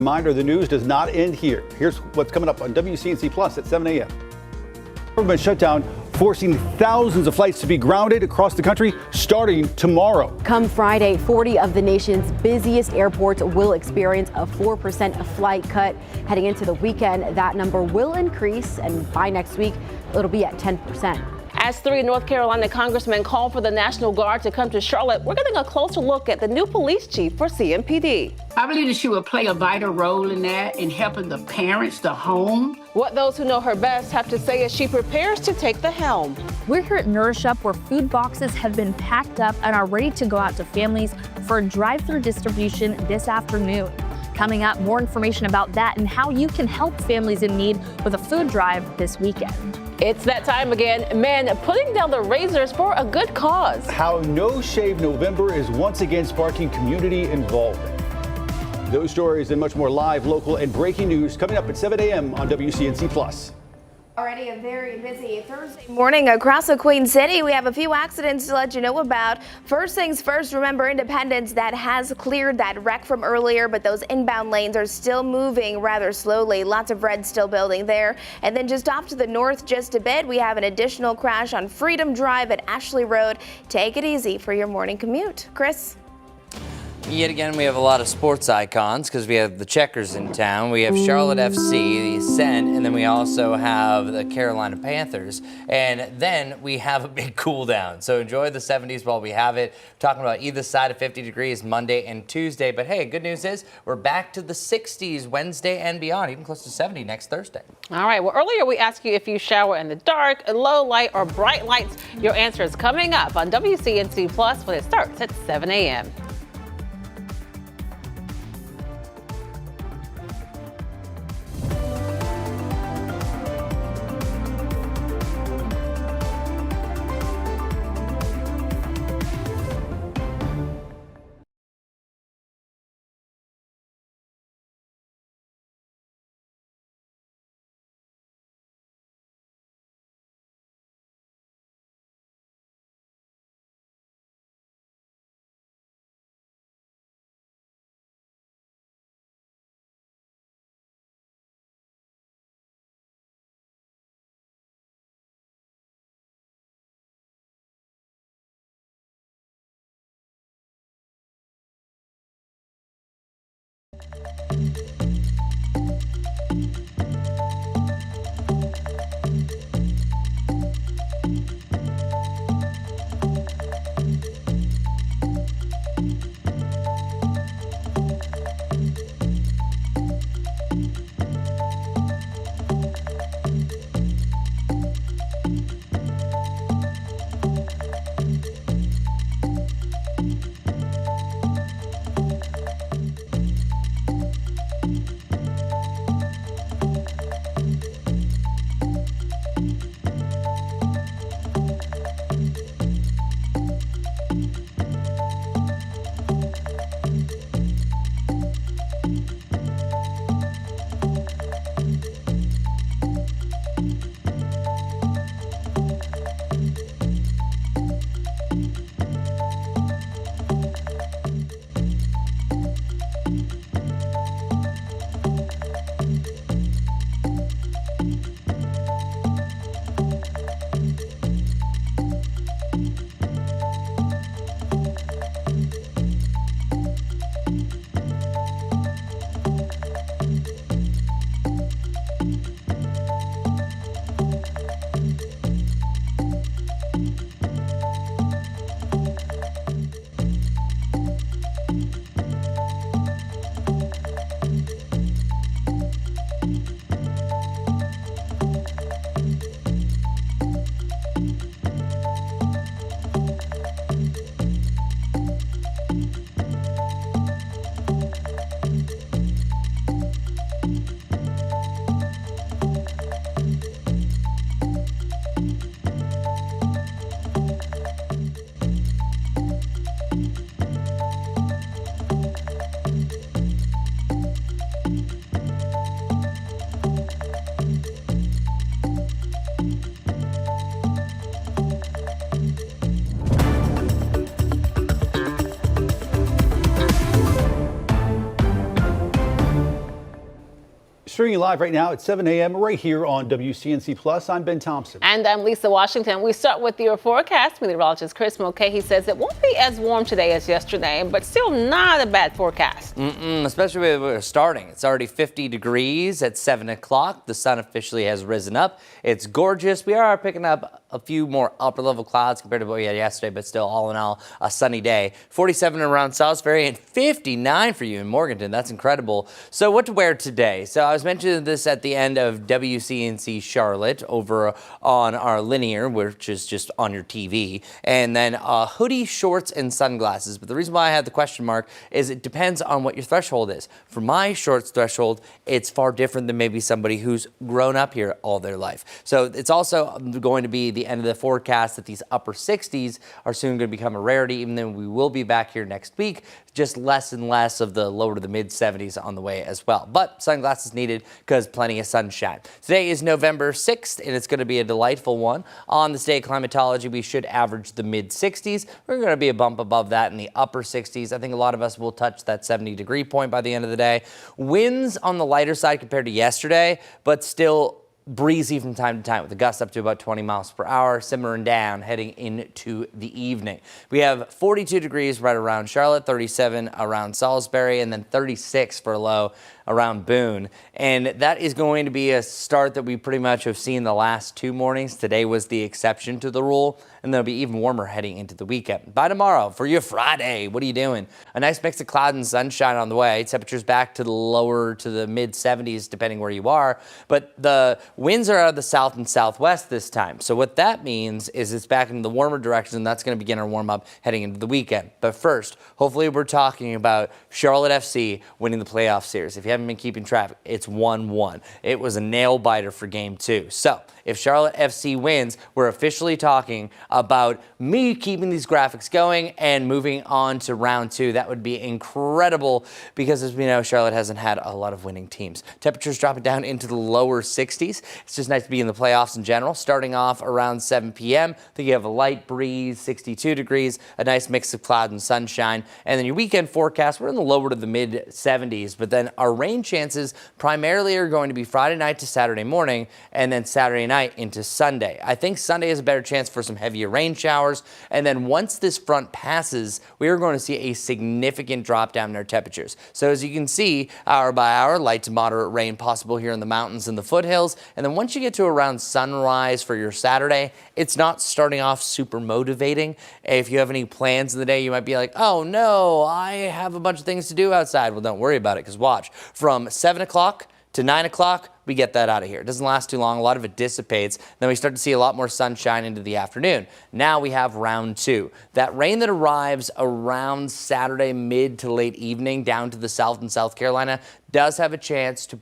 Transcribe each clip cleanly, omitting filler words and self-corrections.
Reminder, the news does not end here. Here's what's coming up on WCNC Plus at 7 a.m. Government shutdown forcing thousands of flights to be grounded across the country starting tomorrow. Come Friday, 40 of the nation's busiest airports will experience a 4% flight cut. Heading into the weekend, that number will increase, and by next week, it'll be at 10%. As 3 North Carolina congressmen call for the National Guard to come to Charlotte, we're getting a closer look at the new police chief for CMPD. I believe that she will play a vital role in that, in helping the parents, the home. What those who know her best have to say as she prepares to take the helm. We're here at Nourish Up, where food boxes have been packed up and are ready to go out to families for a drive-through distribution this afternoon. Coming up, more information about that and how you can help families in need with a food drive this weekend. It's that time again, men putting down the razors for a good cause. How No Shave November is once again sparking community involvement. Those stories and much more live, local, and breaking news coming up at 7 a.m. on WCNC Plus. Already a very busy Thursday morning across the Queen City. We have a few accidents to let you know about. First things first, remember Independence that has cleared that wreck from earlier, but those inbound lanes are still moving rather slowly. Lots of red still building there. And then just off to the north just a bit, we have an additional crash on Freedom Drive at Ashley Road. Take it easy for your morning commute. Chris? Yet again, we have a lot of sports icons because we have the Checkers in town. We have Charlotte FC, the Ascent, and then we also have the Carolina Panthers. And then we have a big cool down. So enjoy the 70s while we have it. We're talking about either side of 50 degrees Monday and Tuesday. But hey, good news is we're back to the 60s Wednesday and beyond, even close to 70 next Thursday. All right. Well, earlier we asked you if you shower in the dark, low light, or bright lights. Your answer is coming up on WCNC Plus when it starts at 7 a.m. Streaming live right now at 7 a.m. right here on WCNC Plus. I'm Ben Thompson. And I'm Lisa Washington. We start with your forecast. Meteorologist Chris Mulcahy says it won't be as warm today as yesterday, but still not a bad forecast. Especially where we're starting. It's already 50 degrees at 7 o'clock. The sun officially has risen up. It's gorgeous. We are picking up a few more upper level clouds compared to what we had yesterday, but still all in all a sunny day. 47 around Salisbury and 59 for you in Morganton. That's incredible. So what to wear today? So I was mentioning this at the end of WCNC Charlotte over on our linear, which is just on your TV, and then hoodie, shorts, and sunglasses. But the reason why I had the question mark is it depends on what your threshold is. For my shorts threshold, it's far different than maybe somebody who's grown up here all their life. So it's also going to be the end of the forecast that these upper 60s are soon going to become a rarity, even though we will be back here next week. Just less and less of the lower to the mid 70s on the way as well. But sunglasses needed because plenty of sunshine. Today is November 6th, and it's going to be a delightful one. On the state climatology, we should average the mid 60s. We're going to be a bump above that in the upper 60s. I think a lot of us will touch that 70-degree point by the end of the day. Winds on the lighter side compared to yesterday, but still breezy from time to time with the gusts up to about 20 miles per hour, simmering down heading into the evening. We have 42 degrees right around Charlotte, 37 around Salisbury, and then 36 for a low around Boone. And that is going to be a start that we pretty much have seen the last two mornings. Today was the exception to the rule, and they'll be even warmer heading into the weekend. By tomorrow, for your Friday, what are you doing? A nice mix of cloud and sunshine on the way. Temperatures back to the lower to the mid 70s, depending where you are. But the winds are out of the south and southwest this time. So what that means is it's back into the warmer direction, and that's going to begin our warm up heading into the weekend. But first, hopefully we're talking about Charlotte FC winning the playoff series. If you haven't been keeping track, it's 1-1. It was a nail biter for game 2. So if Charlotte FC wins, we're officially talking about me keeping these graphics going and moving on to round 2. That would be incredible because, as we know, Charlotte hasn't had a lot of winning teams. Temperatures dropping down into the lower 60s. It's just nice to be in the playoffs in general. Starting off around 7 p.m. I think you have a light breeze, 62 degrees, a nice mix of cloud and sunshine. And then your weekend forecast, we're in the lower to the mid 70s, but then our rain chances primarily are going to be Friday night to Saturday morning, and then Saturday night into Sunday. I think Sunday is a better chance for some heavier rain showers, and then once this front passes, we are going to see a significant drop down in our temperatures. So as you can see, hour by hour, light to moderate rain possible here in the mountains and the foothills, and then once you get to around sunrise for your Saturday, it's not starting off super motivating. If you have any plans in the day, you might be like, oh no, I have a bunch of things to do outside. Well, don't worry about it, because watch, from 7 o'clock to 9 o'clock, we get that out of here. It doesn't last too long. A lot of it dissipates. Then we start to see a lot more sunshine into the afternoon. Now we have round 2. That rain that arrives around Saturday mid to late evening down to the south and South Carolina does have a chance to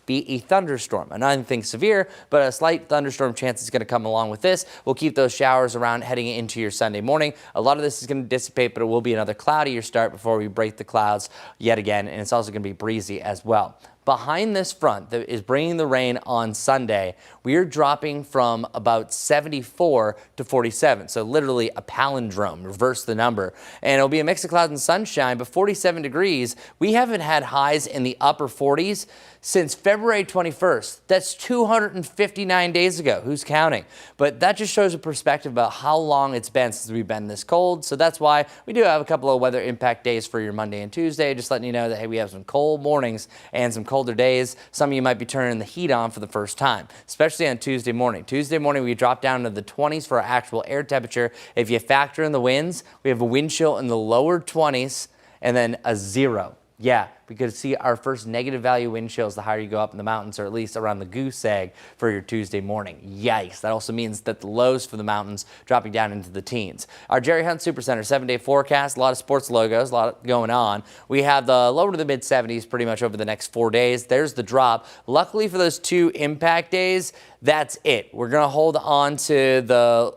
be a thunderstorm. And nothing severe, but a slight thunderstorm chance is going to come along with this. We'll keep those showers around heading into your Sunday morning. A lot of this is going to dissipate, but it will be another cloudier start before we break the clouds yet again. And it's also going to be breezy as well. Behind this front that is bringing the rain on Sunday, we are dropping from about 74 to 47. So literally a palindrome, reverse the number. And it'll be a mix of clouds and sunshine, but 47 degrees. We haven't had highs in the upper 40s since February 21st. That's 259 days ago. Who's counting? But that just shows a perspective about how long it's been since we've been this cold. So that's why we do have a couple of weather impact days for your Monday and Tuesday. Just letting you know that, hey, we have some cold mornings and some colder days. Some of you might be turning the heat on for the first time, especially on Tuesday morning. Tuesday morning, we drop down to the 20s for our actual air temperature. If you factor in the winds, we have a wind chill in the lower 20s and then a 0. Yeah, we could see our first negative value wind chills the higher you go up in the mountains, or at least around the goose egg for your Tuesday morning. Yikes. That also means that the lows for the mountains dropping down into the teens. Our Jerry Hunt Supercenter 7-day forecast, a lot of sports logos, a lot going on. We have the lower to the mid 70s pretty much over the next 4 days. There's the drop. Luckily for those 2 impact days, that's it. We're going to hold on to the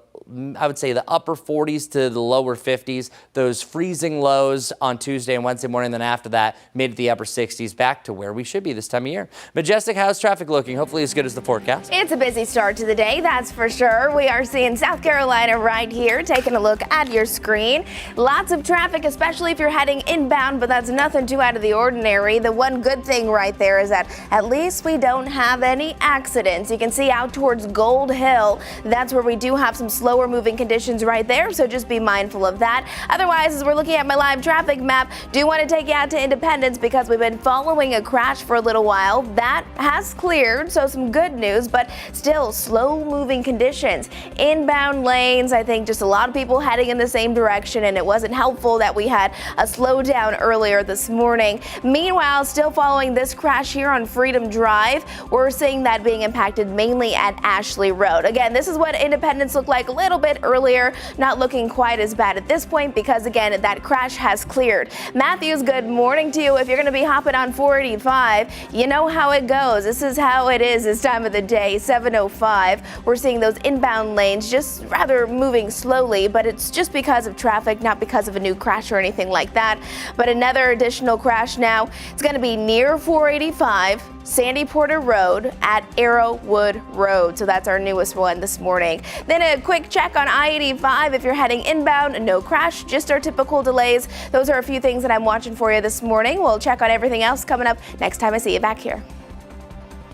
I would say the upper 40s to the lower 50s, those freezing lows on Tuesday and Wednesday morning. Then after that, mid to the upper 60s, back to where we should be this time of year. Majestic, how's traffic looking? Hopefully as good as the forecast. It's a busy start to the day, that's for sure. We are seeing South Carolina right here, taking a look at your screen. Lots of traffic, especially if you're heading inbound, but that's nothing too out of the ordinary. The one good thing right there is that at least we don't have any accidents. You can see out towards Gold Hill. That's where we do have some slower moving conditions right there, so just be mindful of that. Otherwise, as we're looking at my live traffic map, do want to take you out to Independence because we've been following a crash for a little while. That has cleared, so some good news, but still slow moving conditions. Inbound lanes, I think just a lot of people heading in the same direction, and it wasn't helpful that we had a slowdown earlier this morning. Meanwhile, still following this crash here on Freedom Drive, we're seeing that being impacted mainly at Ashley Road. Again, this is what Independence looked like a little bit earlier, not looking quite as bad at this point because again, that crash has cleared. Matthews, good morning to you. If you're going to be hopping on 485, you know how it goes. This is how it is this time of the day, 7:05. We're seeing those inbound lanes just rather moving slowly, but it's just because of traffic, not because of a new crash or anything like that. But another additional crash now, it's going to be near 485. Sandy Porter Road at Arrowwood Road. So that's our newest one this morning. Then a quick check on I-85 if you're heading inbound. No crash, just our typical delays. Those are a few things that I'm watching for you this morning. We'll check on everything else coming up next time I see you back here.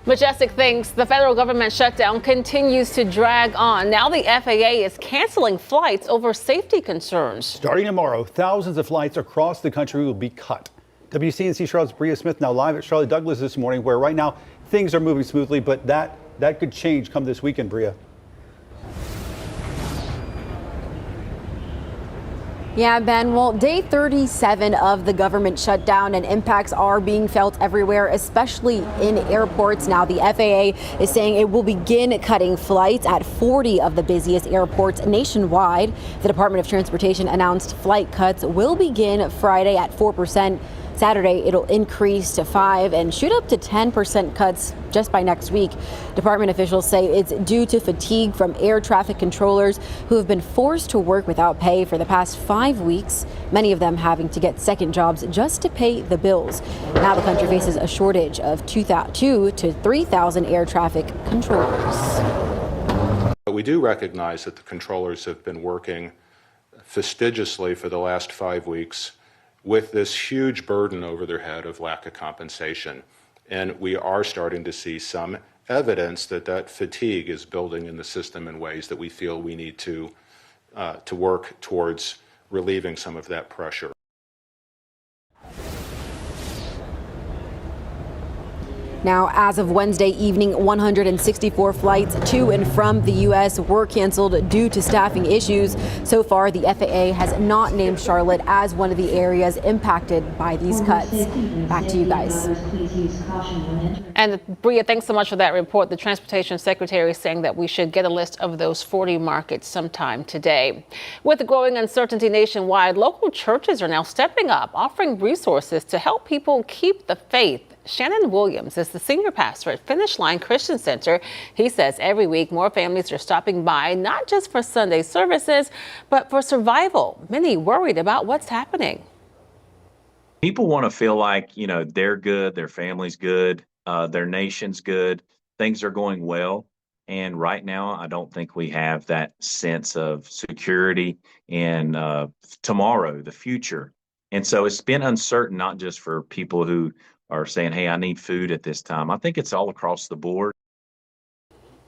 Majestic thinks the federal government shutdown continues to drag on. Now the FAA is canceling flights over safety concerns. Starting tomorrow, thousands of flights across the country will be cut. WCNC Charlotte's Bria Smith now live at Charlotte Douglas this morning, where right now things are moving smoothly, but that could change come this weekend, Bria. Yeah, Ben, well, day 37 of the government shutdown and impacts are being felt everywhere, especially in airports. Now, the FAA is saying it will begin cutting flights at 40 of the busiest airports nationwide. The Department of Transportation announced flight cuts will begin Friday at 4%. Saturday, it'll increase to 5% and shoot up to 10% cuts just by next week. Department officials say it's due to fatigue from air traffic controllers who have been forced to work without pay for the past 5 weeks, many of them having to get second jobs just to pay the bills. Now the country faces a shortage of 2,000 to 3,000 air traffic controllers. We do recognize that the controllers have been working fastidiously for the last 5 weeks with this huge burden over their head of lack of compensation. And we are starting to see some evidence that that fatigue is building in the system in ways that we feel we need to work towards relieving some of that pressure. Now, as of Wednesday evening, 164 flights to and from the U.S. were canceled due to staffing issues. So far, the FAA has not named Charlotte as one of the areas impacted by these cuts. Back to you guys. And Bria, thanks so much for that report. The Transportation Secretary is saying that we should get a list of those 40 markets sometime today. With the growing uncertainty nationwide, local churches are now stepping up, offering resources to help people keep the faith. Shannon Williams is the senior pastor at Finish Line Christian Center. He says every week more families are stopping by, not just for Sunday services, but for survival. Many worried about what's happening. People want to feel like, they're good, their family's good, their nation's good, things are going well. And right now, I don't think we have that sense of security in tomorrow, the future. And so it's been uncertain, not just for people who are saying, hey, I need food at this time. I think it's all across the board.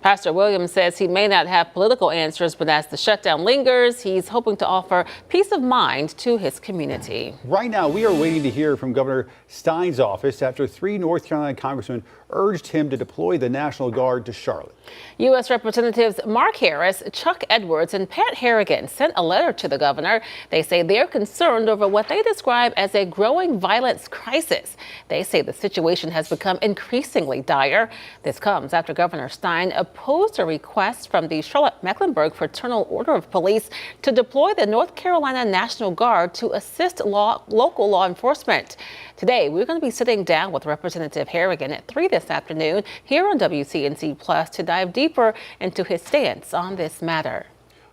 Pastor Williams says he may not have political answers, but as the shutdown lingers, he's hoping to offer peace of mind to his community. Right now, we are waiting to hear from Governor Stein's office after 3 North Carolina congressmen urged him to deploy the National Guard to Charlotte. U.S. Representatives Mark Harris, Chuck Edwards, and Pat Harrigan sent a letter to the governor. They say they're concerned over what they describe as a growing violence crisis. They say the situation has become increasingly dire. This comes after Governor Stein opposed a request from the Charlotte-Mecklenburg Fraternal Order of Police to deploy the North Carolina National Guard to assist local law enforcement. Today, we're going to be sitting down with Representative Harrigan at 3 this afternoon here on WCNC Plus to dive deeper into his stance on this matter.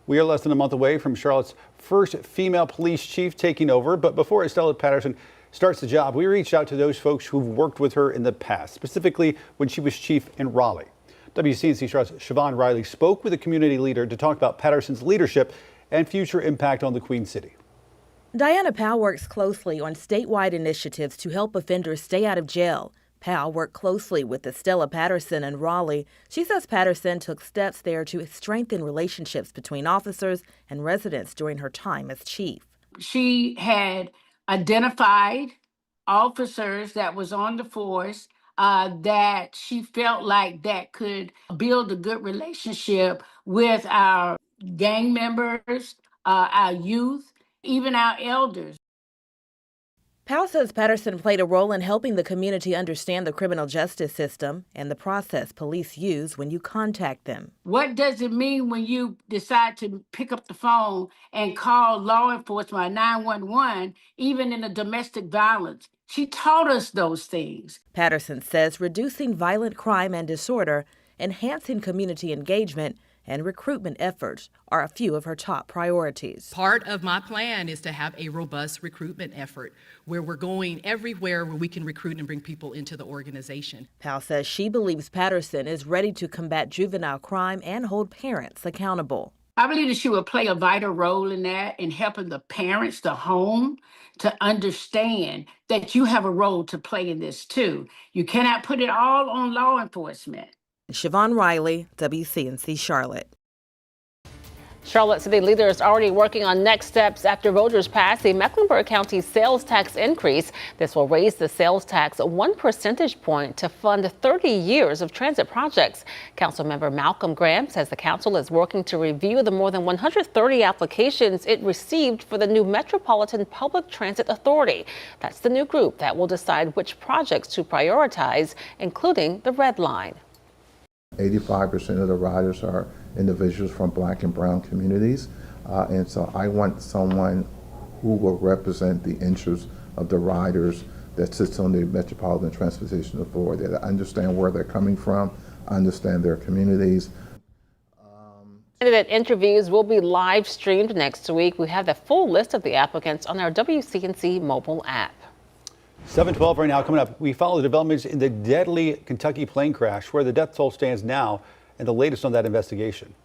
We are less than a month away from Charlotte's first female police chief taking over. But before Estella Patterson starts the job, we reached out to those folks who've worked with her in the past, specifically when she was chief in Raleigh. WCNC Charlotte's Siobhan Riley spoke with a community leader to talk about Patterson's leadership and future impact on the Queen City. Diana Powell works closely on statewide initiatives to help offenders stay out of jail. Powell worked closely with Estella Patterson in Raleigh. She says Patterson took steps there to strengthen relationships between officers and residents during her time as chief. She had identified officers that was on the force that she felt like that could build a good relationship with our gang members, our youth, even our elders. Powell says Patterson played a role in helping the community understand the criminal justice system and the process police use when you contact them. What does it mean when you decide to pick up the phone and call law enforcement or 911, even in a domestic violence? She taught us those things. Patterson says reducing violent crime and disorder, enhancing community engagement, and recruitment efforts are a few of her top priorities. Part of my plan is to have a robust recruitment effort where we're going everywhere where we can recruit and bring people into the organization. Powell says she believes Patterson is ready to combat juvenile crime and hold parents accountable. I believe that she will play a vital role in that, in helping the parents, the home, to understand that you have a role to play in this too. You cannot put it all on law enforcement. Siobhan Riley, WCNC Charlotte. Charlotte City leaders already working on next steps after voters pass the Mecklenburg County sales tax increase. This will raise the sales tax 1 percentage point to fund 30 years of transit projects. Councilmember Malcolm Graham says the council is working to review the more than 130 applications it received for the new Metropolitan Public Transit Authority. That's the new group that will decide which projects to prioritize, including the Red Line. 85% of the riders are individuals from Black and brown communities, and so I want someone who will represent the interests of the riders that sits on the Metropolitan Transportation Authority, that understand where they're coming from, understand their communities. Candidate interviews will be live streamed next week. We have the full list of the applicants on our WCNC mobile app. 7:12 right now. Coming up, we follow the developments in the deadly Kentucky plane crash, where the death toll stands now, and the latest on that investigation.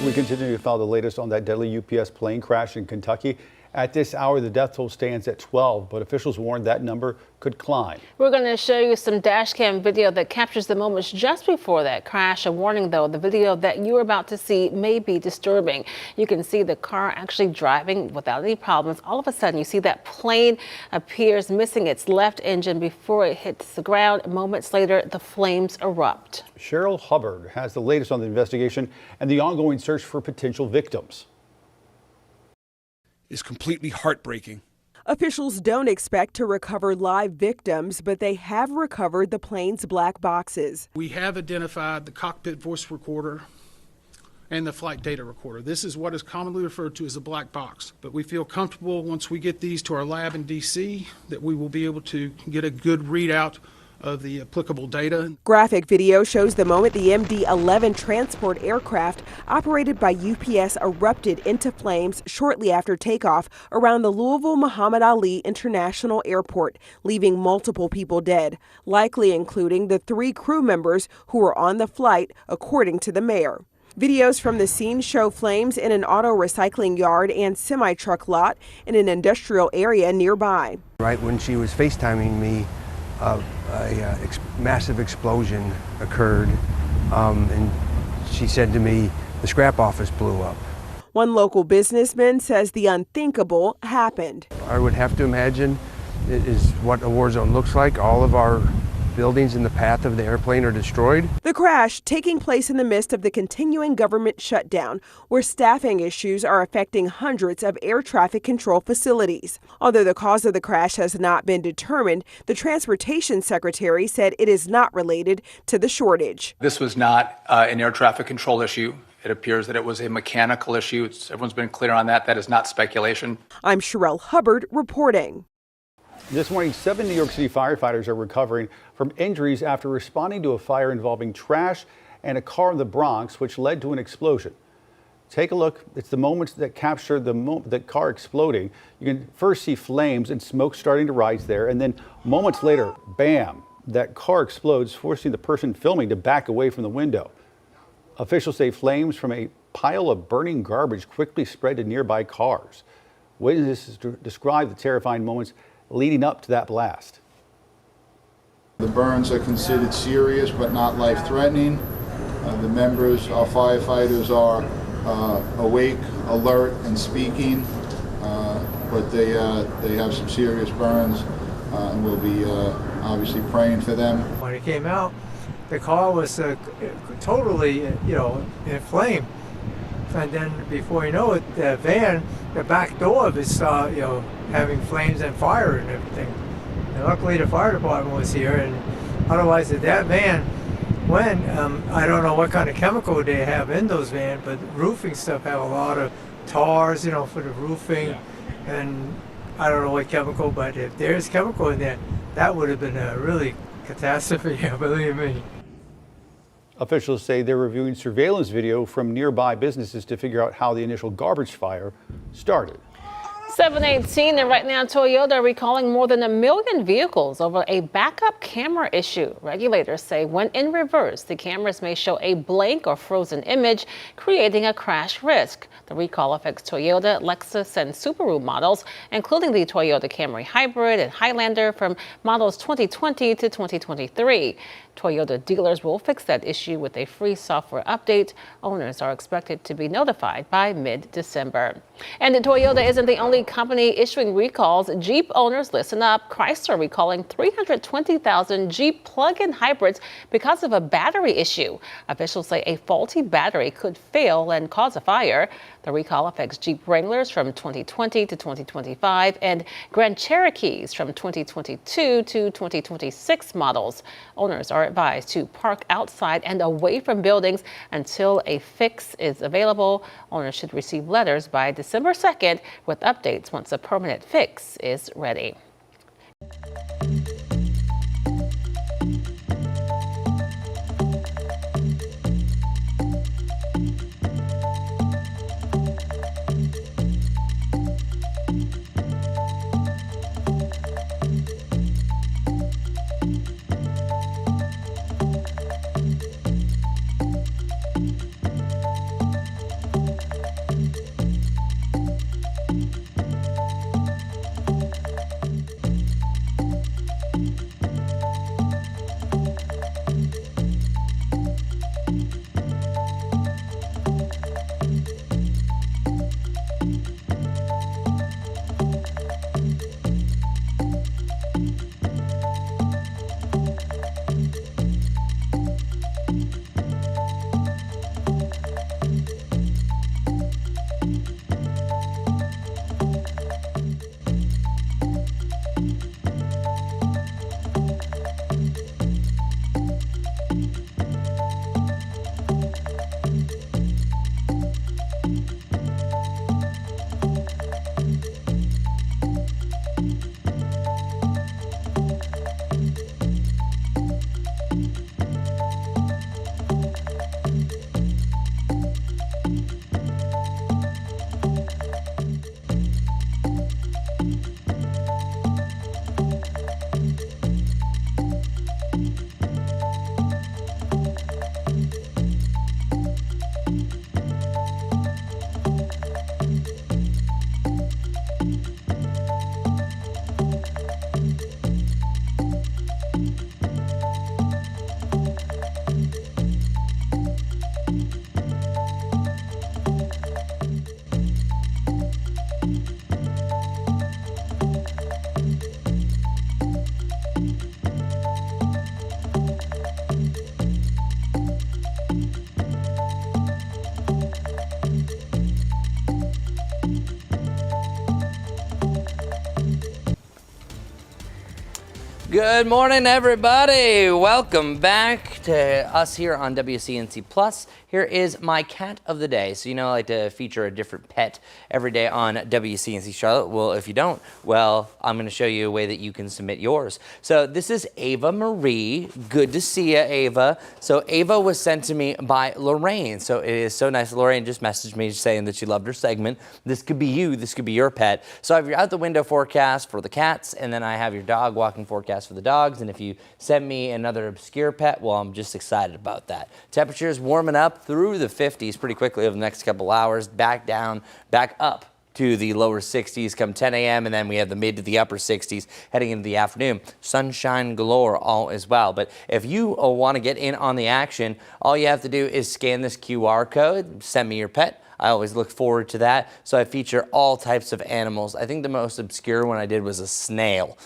We continue to follow the latest on that deadly UPS plane crash in Kentucky. At this hour, the death toll stands at 12, but officials warned that number could climb. We're going to show you some dash cam video that captures the moments just before that crash. A warning, though, the video that you're about to see may be disturbing. You can see the car actually driving without any problems. All of a sudden, you see that plane appears missing its left engine before it hits the ground. Moments later, the flames erupt. Cheryl Hubbard has the latest on the investigation and the ongoing search for potential victims. Is completely heartbreaking. Officials don't expect to recover live victims, but they have recovered the plane's black boxes. We have identified the cockpit voice recorder and the flight data recorder. This is what is commonly referred to as a black box. But we feel comfortable once we get these to our lab in D.C. that we will be able to get a good readout of the applicable data. Graphic video shows the moment the MD-11 transport aircraft operated by UPS erupted into flames shortly after takeoff around the Louisville Muhammad Ali International Airport, leaving multiple people dead, likely including the 3 crew members who were on the flight, according to the mayor. Videos from the scene show flames in an auto recycling yard and semi-truck lot in an industrial area nearby. Right when she was FaceTiming me, a massive explosion occurred, and she said to me, the scrap office blew up. One local businessman says the unthinkable happened. I would have to imagine it is what a war zone looks like. All of our buildings in the path of the airplane are destroyed. The crash taking place in the midst of the continuing government shutdown, where staffing issues are affecting hundreds of air traffic control facilities. Although the cause of the crash has not been determined, the transportation secretary said it is not related to the shortage. This was not an air traffic control issue. It appears that it was a mechanical issue. Everyone's been clear on that. That is not speculation. I'm Cheryl Hubbard reporting. This morning, 7 New York City firefighters are recovering from injuries after responding to a fire involving trash and a car in the Bronx, which led to an explosion. Take a look. It's the moments that capture the car exploding. You can first see flames and smoke starting to rise there, and then moments later, bam, that car explodes, forcing the person filming to back away from the window. Officials say flames from a pile of burning garbage quickly spread to nearby cars. Witnesses describe the terrifying moments leading up to that blast. The burns are considered serious but not life-threatening. The members, our firefighters, are awake, alert, and speaking, but they have some serious burns, and we'll be obviously praying for them. When it came out, the car was totally, in flame. And then before you know it, the van, the back door of it started, having flames and fire and everything. And luckily the fire department was here, and otherwise if that van went, I don't know what kind of chemical they have in those vans, but roofing stuff have a lot of tars, for the roofing. Yeah. And I don't know what chemical, but if there's chemical in there, that would have been a really catastrophe, believe me. Officials say they're reviewing surveillance video from nearby businesses to figure out how the initial garbage fire started. 7:18, and right now Toyota recalling more than 1 million vehicles over a backup camera issue. Regulators say when in reverse, the cameras may show a blank or frozen image, creating a crash risk. The recall affects Toyota, Lexus, and Subaru models, including the Toyota Camry Hybrid and Highlander from models 2020 to 2023. Toyota dealers will fix that issue with a free software update. Owners are expected to be notified by mid-December. And Toyota isn't the only company issuing recalls. Jeep owners, listen up. Chrysler recalling 320,000 Jeep plug-in hybrids because of a battery issue. Officials say a faulty battery could fail and cause a fire. The recall affects Jeep Wranglers from 2020 to 2025 and Grand Cherokees from 2022 to 2026 models. Owners are advised to park outside and away from buildings until a fix is available. Owners should receive letters by December 2nd with updates once a permanent fix is ready. Good morning, everybody. Welcome back to us here on WCNC Plus. Here is my cat of the day. So, I like to feature a different pet every day on WCNC Charlotte. Well, if you don't, well, I'm going to show you a way that you can submit yours. So this is Ava Marie. Good to see you, Ava. So Ava was sent to me by Lorraine. So it is so nice. Lorraine just messaged me saying that she loved her segment. This could be you. This could be your pet. So I have your out the window forecast for the cats, and then I have your dog walking forecast for the dogs. And if you send me another obscure pet, well, I'm just excited about that. Temperatures warming up through the 50s pretty quickly over the next couple hours, back down, back up to the lower 60s come 10 a.m. and then we have the mid to the upper 60s heading into the afternoon. Sunshine galore all as well. But if you want to get in on the action, all you have to do is scan this QR code, send me your pet. I always look forward to that. So I feature all types of animals. I think the most obscure one I did was a snail,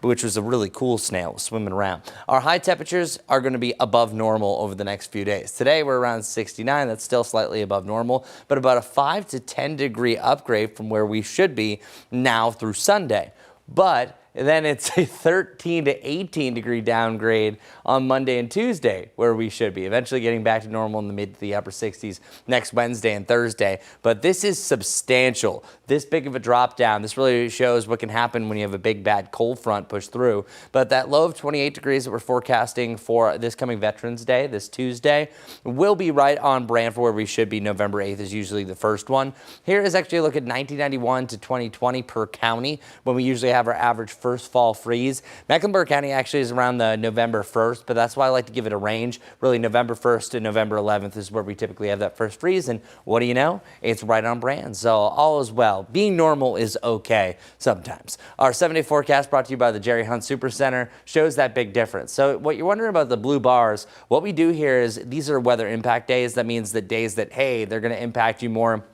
which was a really cool snail swimming around. Our high temperatures are going to be above normal over the next few days. Today we're around 69. That's still slightly above normal, but about a 5 to 10 degree upgrade from where we should be now through Sunday. But then it's a 13 to 18 degree downgrade on Monday and Tuesday, where we should be. Eventually getting back to normal in the mid to the upper 60s next Wednesday and Thursday. But this is substantial. This big of a drop down. This really shows what can happen when you have a big bad cold front push through. But that low of 28 degrees that we're forecasting for this coming Veterans Day, this Tuesday, will be right on brand for where we should be. November 8th is usually the first one. Here is actually a look at 1991 to 2020 per county, when we usually have our average first fall freeze. Mecklenburg County actually is around the November 1st, but that's why I like to give it a range. Really, November 1st to November 11th is where we typically have that first freeze, and what do you know? It's right on brand, so all is well. Being normal is okay sometimes. Our 7-day forecast brought to you by the Jerry Hunt Super Center shows that big difference. So what you're wondering about the blue bars, what we do here is these are weather impact days. That means the days that, hey, they're going to impact you more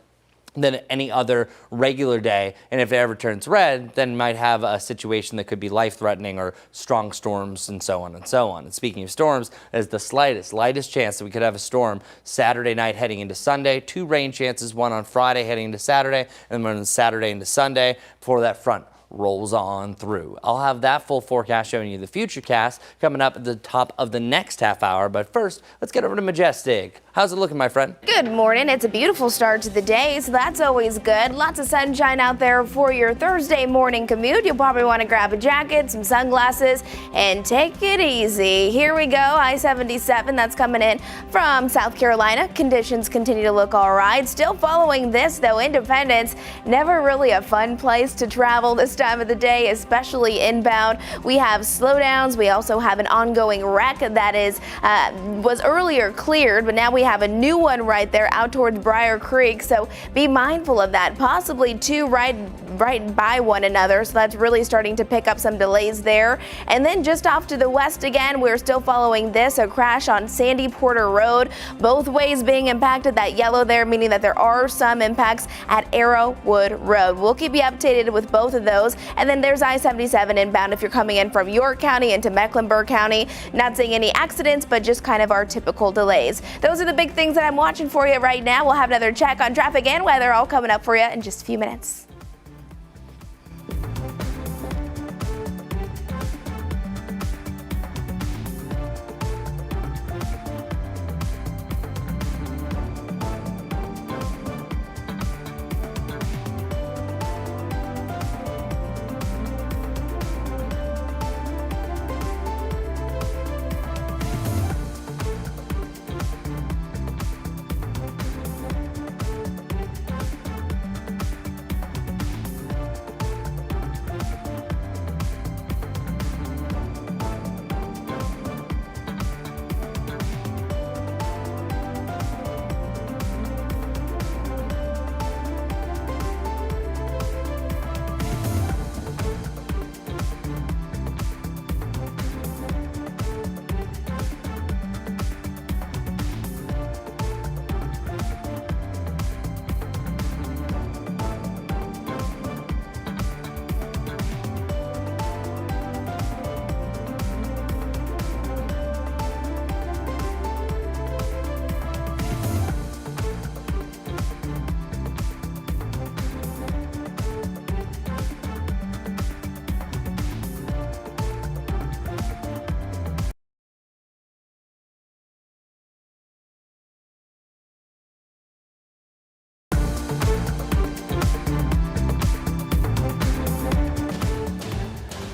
than any other regular day. And if it ever turns red, then might have a situation that could be life-threatening or strong storms and so on and so on. And speaking of storms, there's the lightest chance that we could have a storm Saturday night heading into Sunday. 2 rain chances, one on Friday heading into Saturday, and one on Saturday into Sunday before that front rolls on through. I'll have that full forecast showing you the future cast coming up at the top of the next half hour. But first, let's get over to Majestic. How's it looking, my friend? Good morning. It's a beautiful start to the day, so that's always good. Lots of sunshine out there for your Thursday morning commute. You'll probably want to grab a jacket, some sunglasses, and take it easy. Here we go. I-77, that's coming in from South Carolina. Conditions continue to look all right. Still following this, though, Independence, never really a fun place to travel this time of the day, especially inbound. We have slowdowns. We also have an ongoing wreck that was earlier cleared, but now we have a new one right there out towards Briar Creek. So be mindful of that. Possibly two right by one another. So that's really starting to pick up some delays there. And then just off to the west again, we're still following this, a crash on Sandy Porter Road. Both ways being impacted. That yellow there meaning that there are some impacts at Arrowwood Road. We'll keep you updated with both of those. And then there's I-77 inbound if you're coming in from York County into Mecklenburg County. Not seeing any accidents, but just kind of our typical delays. Those are the big things that I'm watching for you right now. We'll have another check on traffic and weather all coming up for you in just a few minutes.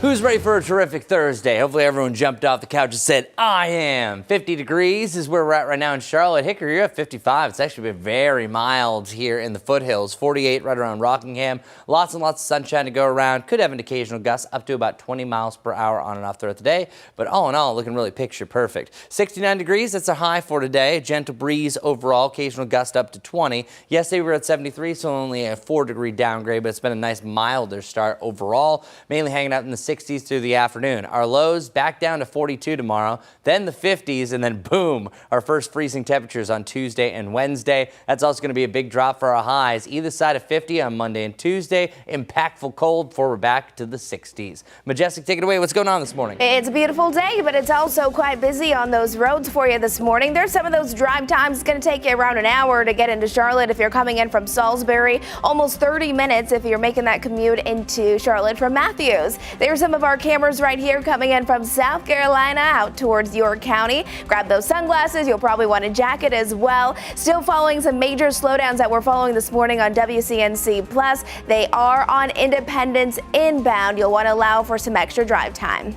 Who's ready for a terrific Thursday? Hopefully everyone jumped off the couch and said, I am. 50 degrees is where we're at right now in Charlotte. Hickory, you're at 55. It's actually been very mild here in the foothills. 48 right around Rockingham. Lots and lots of sunshine to go around. Could have an occasional gust up to about 20 miles per hour on and off throughout the day. But all in all, looking really picture perfect. 69 degrees, that's a high for today. Gentle breeze overall, occasional gust up to 20. Yesterday we were at 73, so only a 4-degree downgrade, but it's been a nice milder start overall. Mainly hanging out in the 60s through the afternoon. Our lows back down to 42 tomorrow, then the 50s, and then boom, our first freezing temperatures on Tuesday and Wednesday. That's also going to be a big drop for our highs, either side of 50 on Monday and Tuesday. Impactful cold before we're back to the 60s. Majestic, take it away. What's going on this morning? It's a beautiful day, but it's also quite busy on those roads for you this morning. There's some of those drive times. It's going to take you around an hour to get into Charlotte if you're coming in from Salisbury. Almost 30 minutes if you're making that commute into Charlotte from Matthews. There's some of our cameras right here coming in from South Carolina out towards York County. Grab those sunglasses. You'll probably want a jacket as well. Still following some major slowdowns that we're following this morning on WCNC Plus. They are on Independence inbound. You'll want to allow for some extra drive time.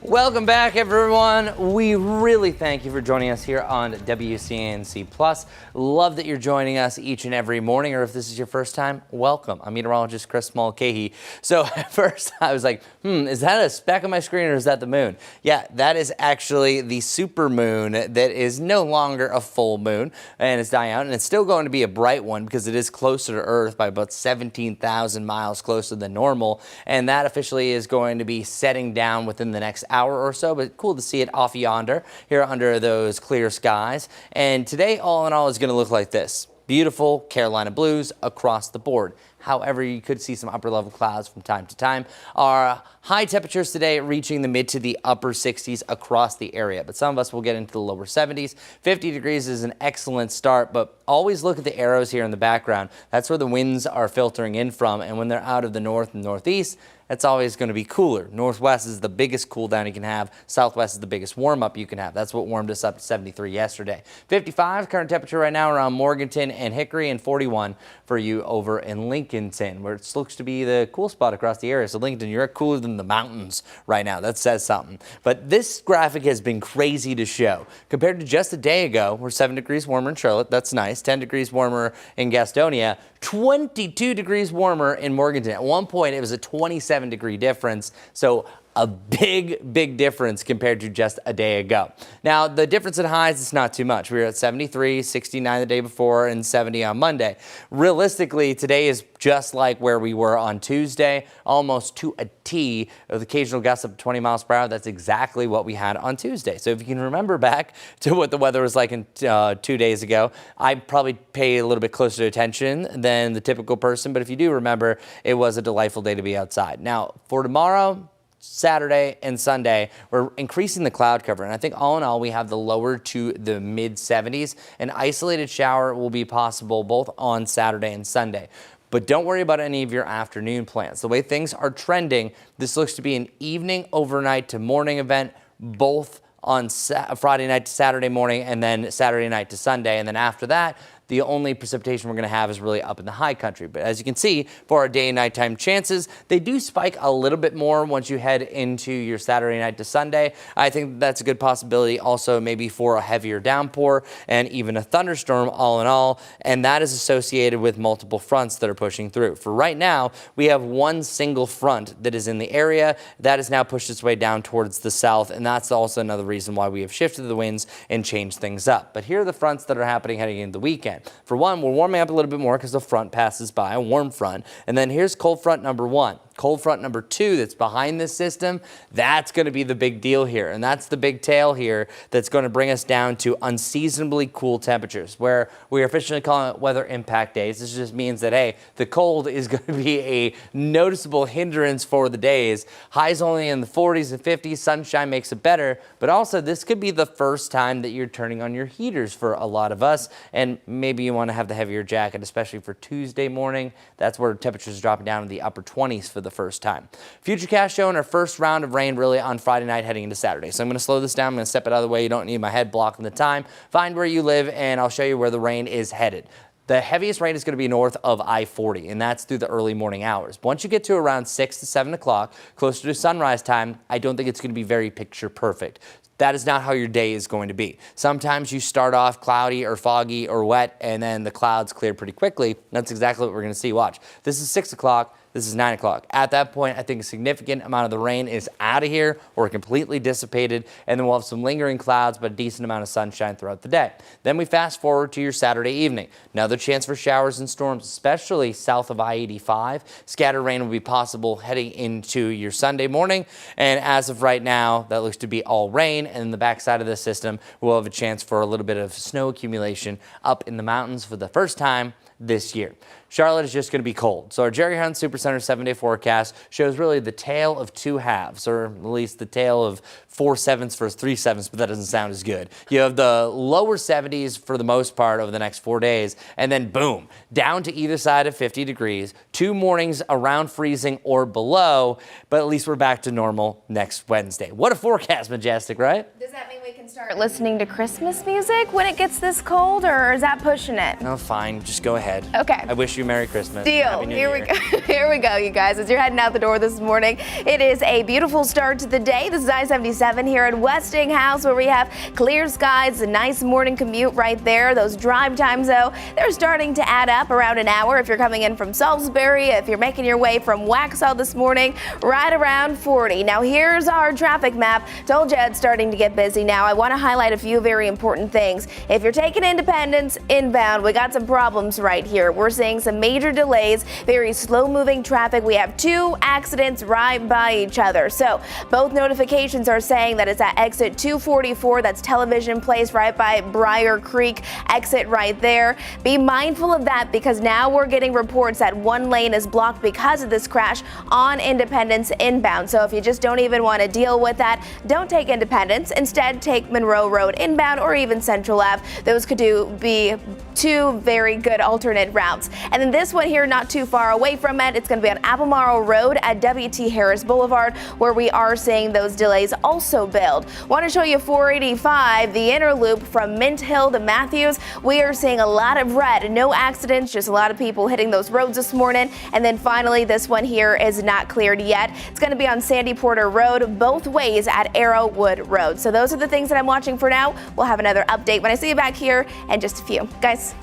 Welcome back, everyone. We really thank you for joining us here on WCNC Plus. Love that you're joining us each and every morning, or if this is your first time, welcome. I'm meteorologist Chris Mulcahy. So at first I was like, is that a speck on my screen or is that the moon? Yeah, that is actually the super moon that is no longer a full moon and it's dying out, and it's still going to be a bright one because it is closer to Earth by about 17,000 miles closer than normal, and that officially is going to be setting down within the next hour or so, but cool to see it off yonder here under those clear skies. And today, all in all, is going to look like this. Beautiful Carolina blues across the board. However, you could see some upper level clouds from time to time. Our high temperatures today reaching the mid to the upper 60s across the area, but some of us will get into the lower 70s. 50 degrees is an excellent start, but always look at the arrows here in the background. That's where the winds are filtering in from, and when they're out of the north and northeast, it's always going to be cooler. Northwest is the biggest cool down you can have. Southwest is the biggest warm up you can have. That's what warmed us up to 73 yesterday. 55 current temperature right now around Morganton and Hickory, and 41 for you over in Lincolnton, where it looks to be the cool spot across the area. So Lincolnton, you're cooler than the mountains right now. That says something. But this graphic has been crazy to show. Compared to just a day ago, we're 7 degrees warmer in Charlotte. That's nice. 10 degrees warmer in Gastonia. 22 degrees warmer in Morganton. At one point, it was a 27-degree difference. So A big difference compared to just a day ago. Now, the difference in highs is not too much. We were at 73, 69 the day before, and 70 on Monday. Realistically, today is just like where we were on Tuesday, almost to a T, with occasional gusts of 20 miles per hour. That's exactly what we had on Tuesday. So if you can remember back to what the weather was like in 2 days ago, I probably pay a little bit closer attention than the typical person. But if you do remember, it was a delightful day to be outside. Now, for tomorrow, Saturday and Sunday, we're increasing the cloud cover. And I think all in all, we have the lower to the mid 70s. An isolated shower will be possible both on Saturday and Sunday. But don't worry about any of your afternoon plans. The way things are trending, this looks to be an evening, overnight to morning event, both on Friday night to Saturday morning and then Saturday night to Sunday. And then after that, the only precipitation we're going to have is really up in the high country. But as you can see, for our day and nighttime chances, they do spike a little bit more once you head into your Saturday night to Sunday. I think that's a good possibility also maybe for a heavier downpour and even a thunderstorm all in all. And that is associated with multiple fronts that are pushing through. For right now, we have one single front that is in the area that has now pushed its way down towards the south. And that's also another reason why we have shifted the winds and changed things up. But here are the fronts that are happening heading into the weekend. For one, we're warming up a little bit more because the front passes by, a warm front. And then here's cold front number 1. Cold front number 2 that's behind this system, that's going to be the big deal here. And that's the big tail here that's going to bring us down to unseasonably cool temperatures, where we're officially calling it weather impact days. This just means that, hey, the cold is going to be a noticeable hindrance for the days. Highs only in the 40s and 50s. Sunshine makes it better. But also, this could be the first time that you're turning on your heaters for a lot of us. And maybe you want to have the heavier jacket, especially for Tuesday morning. That's where temperatures are dropping down to the upper 20s for the first time. Futurecast showing our first round of rain really on Friday night heading into Saturday. So I'm going to slow this down. I'm going to step it out of the way. You don't need my head blocking the time. Find where you live and I'll show you where the rain is headed. The heaviest rain is going to be north of I-40, and that's through the early morning hours. Once you get to around 6 to 7 o'clock, closer to sunrise time, I don't think it's going to be very picture perfect. That is not how your day is going to be. Sometimes you start off cloudy or foggy or wet, and then the clouds clear pretty quickly. That's exactly what we're going to see. Watch. This is 6 o'clock. This is 9 o'clock. At that point, I think a significant amount of the rain is out of here or completely dissipated, and then we'll have some lingering clouds, but a decent amount of sunshine throughout the day. Then we fast forward to your Saturday evening. Another chance for showers and storms, especially south of I-85. Scattered rain will be possible heading into your Sunday morning, and as of right now, that looks to be all rain, and in the backside of the system, we'll have a chance for a little bit of snow accumulation up in the mountains for the first time this year. Charlotte is just going to be cold. So our Jerry Hunt Supercenter 7-day forecast shows really the tale of two halves, or at least the tale of 4 7s versus 3 7s, but that doesn't sound as good. You have the lower 70s for the most part over the next 4 days, and then boom, down to either side of 50 degrees, 2 mornings around freezing or below, but at least we're back to normal next Wednesday. What a forecast, Majestic, right? Does that mean we can start listening to Christmas music when it gets this cold, or is that pushing it? Oh, fine. Just go ahead. Okay. I wish you Merry Christmas. Deal. Happy New Here Year. we go. Here we go, you guys. As you're heading out the door this morning, it is a beautiful start to the day. This is I-77 here at Westinghouse, where we have clear skies, a nice morning commute right there. Those drive times, though, they're starting to add up around an hour if you're coming in from Salisbury. If you're making your way from Waxhaw this morning, right around 40. Now, here's our traffic map. Told you it's starting to get busy now. I want to highlight a few very important things. If you're taking Independence inbound, we got some problems right here. We're seeing some major delays, very slow moving traffic. We have 2 accidents right by each other. So both notifications are saying that it's at exit 244. That's Television Place right by Briar Creek exit right there. Be mindful of that because now we're getting reports that 1 lane is blocked because of this crash on Independence inbound. So if you just don't even want to deal with that, don't take Independence. Instead, take Monroe Road inbound or even Central Ave. Those could be 2 very good alternate routes. And then this one here, not too far away from it, it's going to be on Albemarle Road at W.T. Harris Boulevard, where we are seeing those delays also build. Want to show you 485, the inner loop from Mint Hill to Matthews. We are seeing a lot of red. No accidents, just a lot of people hitting those roads this morning. And then finally, this one here is not cleared yet. It's going to be on Sandy Porter Road, both ways at Arrowwood Road. So those are the things that I'm watching for now. We'll have another update when I see you back here in just a few. Guys.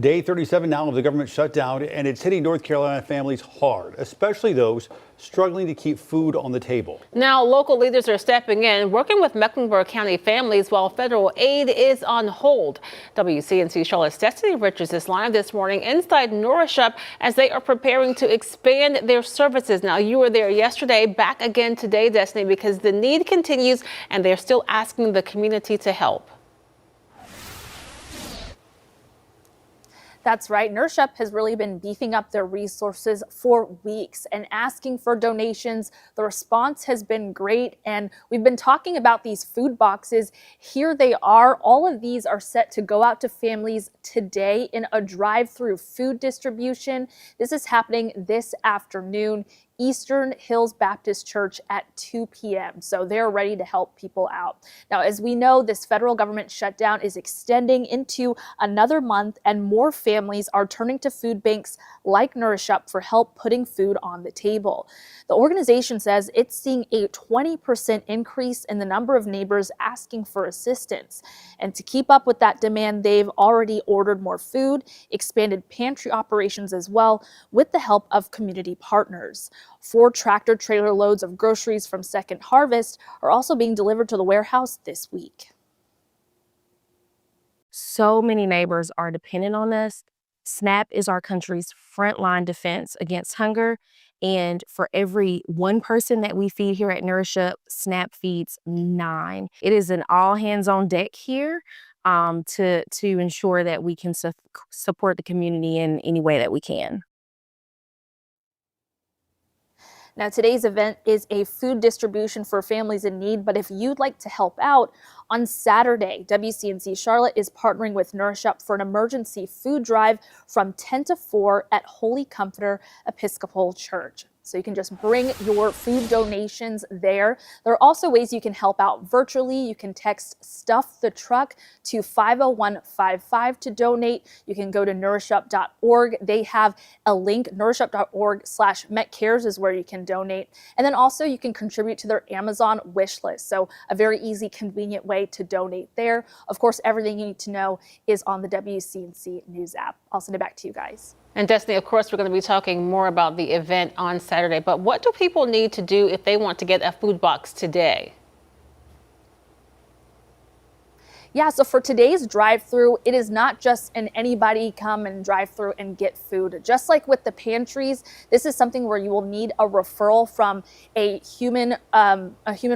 Day 37 now of the government shutdown, and it's hitting North Carolina families hard, especially those struggling to keep food on the table. Now, local leaders are stepping in, working with Mecklenburg County families while federal aid is on hold. WCNC Charlotte's Destiny Richards is live this morning inside Nourishup as they are preparing to expand their services. Now, you were there yesterday, back again today, Destiny, because the need continues and they're still asking the community to help. That's right. Nourishup has really been beefing up their resources for weeks and asking for donations. The response has been great, and we've been talking about these food boxes. Here they are. All of these are set to go out to families today in a drive-through food distribution. This is happening this afternoon. Eastern Hills Baptist Church at 2 p.m. So they're ready to help people out. Now, as we know, this federal government shutdown is extending into another month, and more families are turning to food banks like Nourishup for help putting food on the table. The organization says it's seeing a 20% increase in the number of neighbors asking for assistance. And to keep up with that demand, they've already ordered more food, expanded pantry operations as well, with the help of community partners. 4 tractor-trailer loads of groceries from Second Harvest are also being delivered to the warehouse this week. So many neighbors are dependent on us. SNAP is our country's frontline defense against hunger. And for every 1 person that we feed here at Nourishup, SNAP feeds 9. It is an all hands on deck here to ensure that we can support the community in any way that we can. Now, today's event is a food distribution for families in need, but if you'd like to help out, on Saturday, WCNC Charlotte is partnering with Nourishup for an emergency food drive from 10 to 4 at Holy Comforter Episcopal Church. So you can just bring your food donations there. There are also ways you can help out virtually. You can text Stuff the Truck to 50155 to donate. You can go to nourishup.org. They have a link, nourishup.org/MetCares is where you can donate. And then also you can contribute to their Amazon wish list. So a very easy, convenient way to donate there. Of course, everything you need to know is on the WCNC News app. I'll send it back to you guys. And Destiny, of course, we're going to be talking more about the event on Saturday, but what do people need to do if they want to get a food box today? Yeah, so for today's drive-through, it is not just an anybody come and drive through and get food. Just like with the pantries, this is something where you will need a referral from a human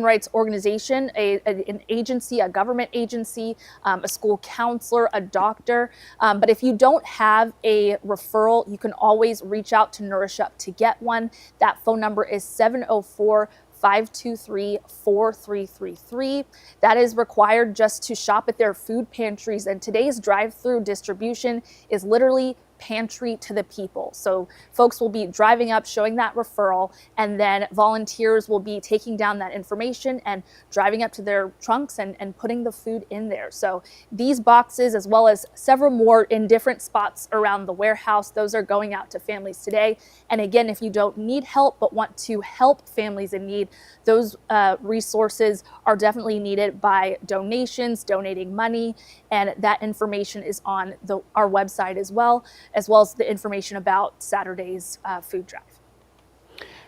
rights organization, an agency, a government agency, a school counselor, a doctor. But if you don't have a referral, you can always reach out to Nourishup to get one. That phone number is 704-523-4333. That is required just to shop at their food pantries. And today's drive-through distribution is literally pantry to the people. So folks will be driving up, showing that referral, and then volunteers will be taking down that information and driving up to their trunks and putting the food in there. So these boxes, as well as several more in different spots around the warehouse, those are going out to families today. And again, if you don't need help but want to help families in need, those resources are definitely needed by donations, donating money, and that information is on our website as well as the information about Saturday's food drive.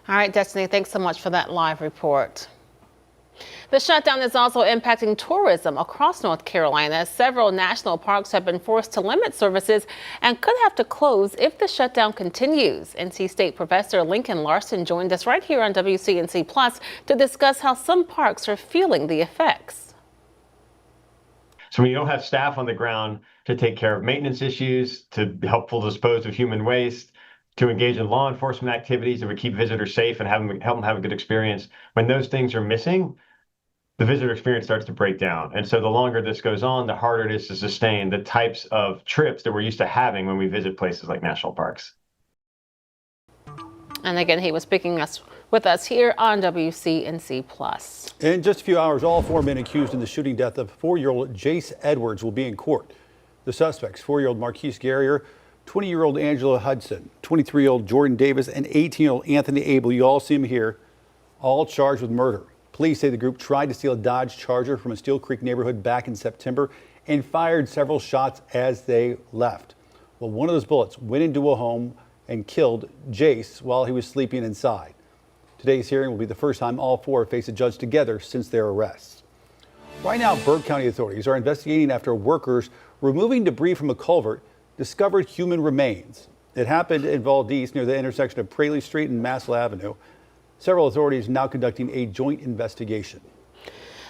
All right, Destiny, thanks so much for that live report. The shutdown is also impacting tourism across North Carolina. Several national parks have been forced to limit services and could have to close if the shutdown continues. NC State Professor Lincoln Larson joined us right here on WCNC Plus to discuss how some parks are feeling the effects. So when you don't have staff on the ground to take care of maintenance issues, to helpful dispose of human waste, to engage in law enforcement activities that would keep visitors safe and help them have a good experience, when those things are missing, the visitor experience starts to break down. And so the longer this goes on, the harder it is to sustain the types of trips that we're used to having when we visit places like national parks. And again, he was speaking with us here on WCNC Plus. In just a few hours, all 4 men accused in the shooting death of 4-year-old Jace Edwards will be in court. The suspects, 4-year-old Marquise Guerrier, 20-year-old Angela Hudson, 23-year-old Jordan Davis, and 18-year-old Anthony Abel, you all see him here, all charged with murder. Police say the group tried to steal a Dodge Charger from a Steel Creek neighborhood back in September and fired several shots as they left. Well, one of those bullets went into a home and killed Jace while he was sleeping inside. Today's hearing will be the first time all four face a judge together since their arrests. Right now, Berg County authorities are investigating after workers removing debris from a culvert discovered human remains. It happened in Valdez near the intersection of Praley Street and Massell Avenue. Several authorities are now conducting a joint investigation.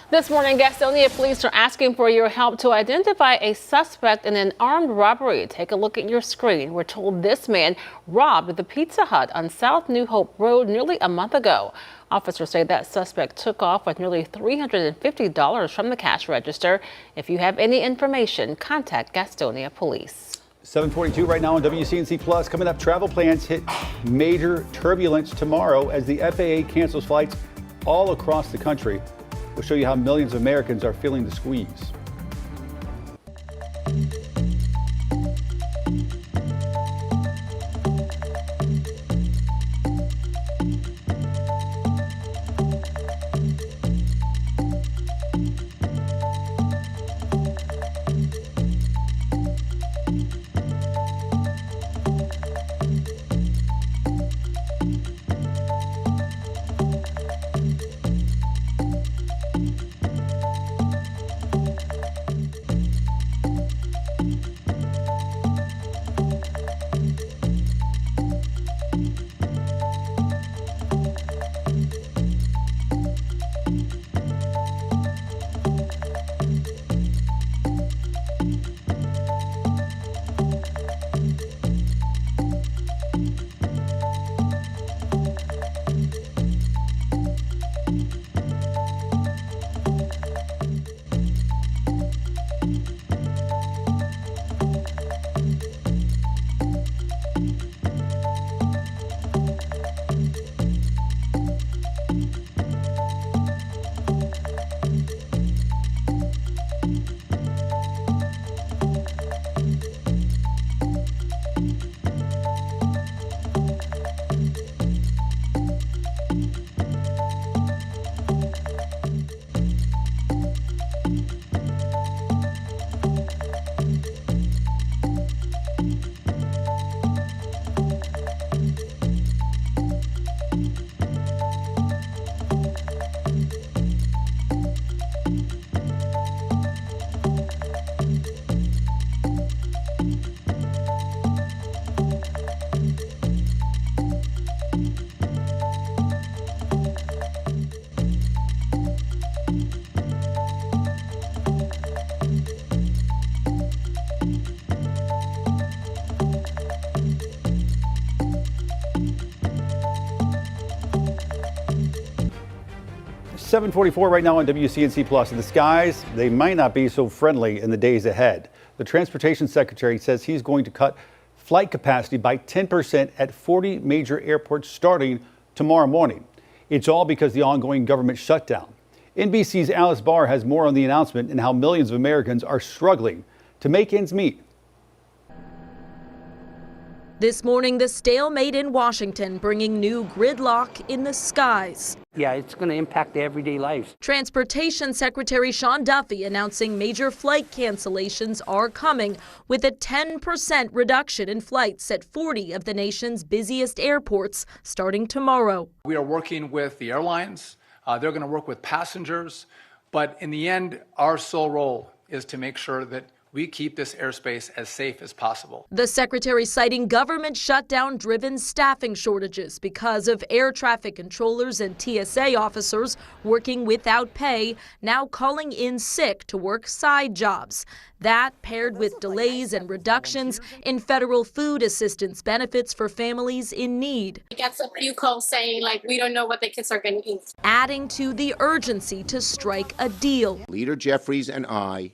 This morning, Gastonia police are asking for your help to identify a suspect in an armed robbery. Take a look at your screen. We're told this man robbed the Pizza Hut on South New Hope Road nearly a month ago. Officers say that suspect took off with nearly $350 from the cash register. If you have any information, contact Gastonia police. 7:42 right now on WCNC Plus. Coming up, travel plans hit major turbulence tomorrow as the FAA cancels flights all across the country. We'll show you how millions of Americans are feeling the squeeze. .44 right now on WCNC Plus. And the skies, they might not be so friendly in the days ahead. The Transportation Secretary says he's going to cut flight capacity by 10% at 40 major airports starting tomorrow morning. It's all because of the ongoing government shutdown. NBC's Alice Barr has more on the announcement and how millions of Americans are struggling to make ends meet. This morning, the stalemate in Washington bringing new gridlock in the skies. Yeah, it's going to impact the everyday lives. Transportation Secretary Sean Duffy announcing major flight cancellations are coming with a 10% reduction in flights at 40 of the nation's busiest airports starting tomorrow. We are working with the airlines. They're going to work with passengers. But in the end, our sole role is to make sure that we keep this airspace as safe as possible. The secretary citing government shutdown-driven staffing shortages because of air traffic controllers and TSA officers working without pay, now calling in sick to work side jobs. That paired with delays and reductions in federal food assistance benefits for families in need. It gets a few calls saying, like, we don't know what the kids are going to eat. Adding to the urgency to strike a deal. Leader Jeffries and I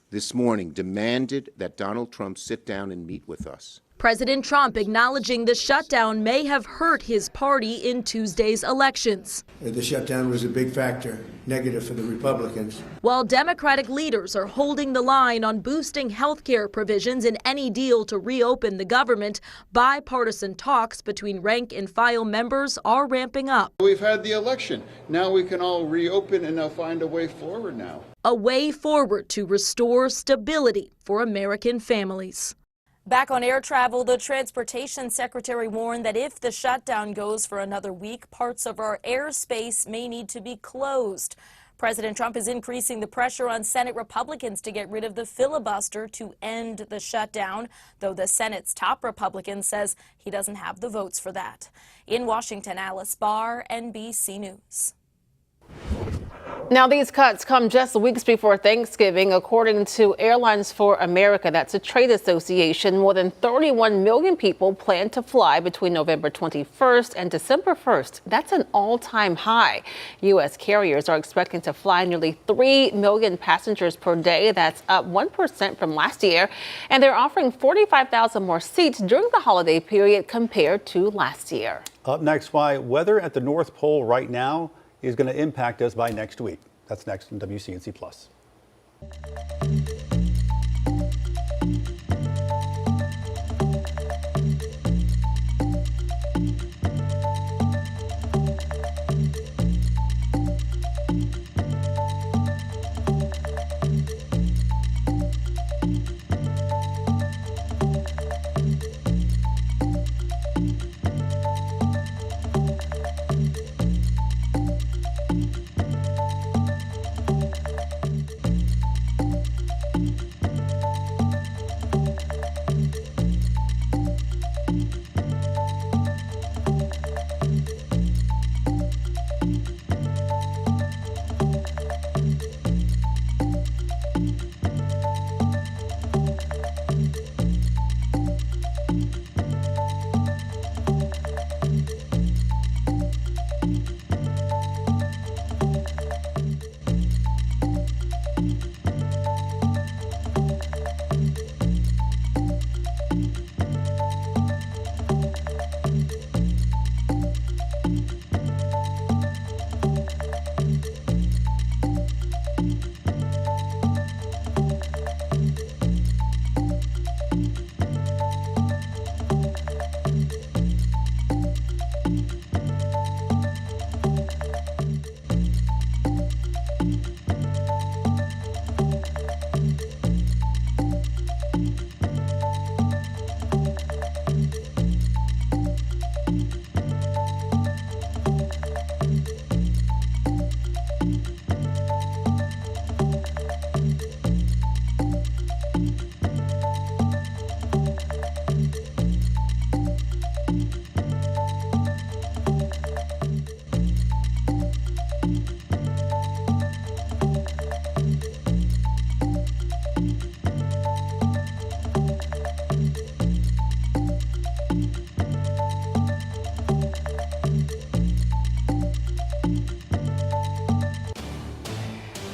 this morning demanded that Donald Trump sit down and meet with us. President Trump acknowledging the shutdown may have hurt his party in Tuesday's elections. The shutdown was a big factor, negative for the Republicans. While Democratic leaders are holding the line on boosting health care provisions in any deal to reopen the government, bipartisan talks between rank and file members are ramping up. We've had the election. Now we can all reopen and now find a way forward now. A way forward to restore stability for American families. Back on air travel, the Transportation Secretary warned that if the shutdown goes for another week, parts of our airspace may need to be closed. President Trump is increasing the pressure on Senate Republicans to get rid of the filibuster to end the shutdown, though the Senate's top Republican says he doesn't have the votes for that. In Washington, Alice Barr, NBC News. Now, these cuts come just weeks before Thanksgiving. According to Airlines for America, that's a trade association, more than 31 million people plan to fly between November 21st and December 1st. That's an all-time high. U.S. carriers are expecting to fly nearly 3 million passengers per day. That's up 1% from last year. And they're offering 45,000 more seats during the holiday period compared to last year. Up next, why weather at the North Pole right now is going to impact us by next week. That's next on WCNC Plus.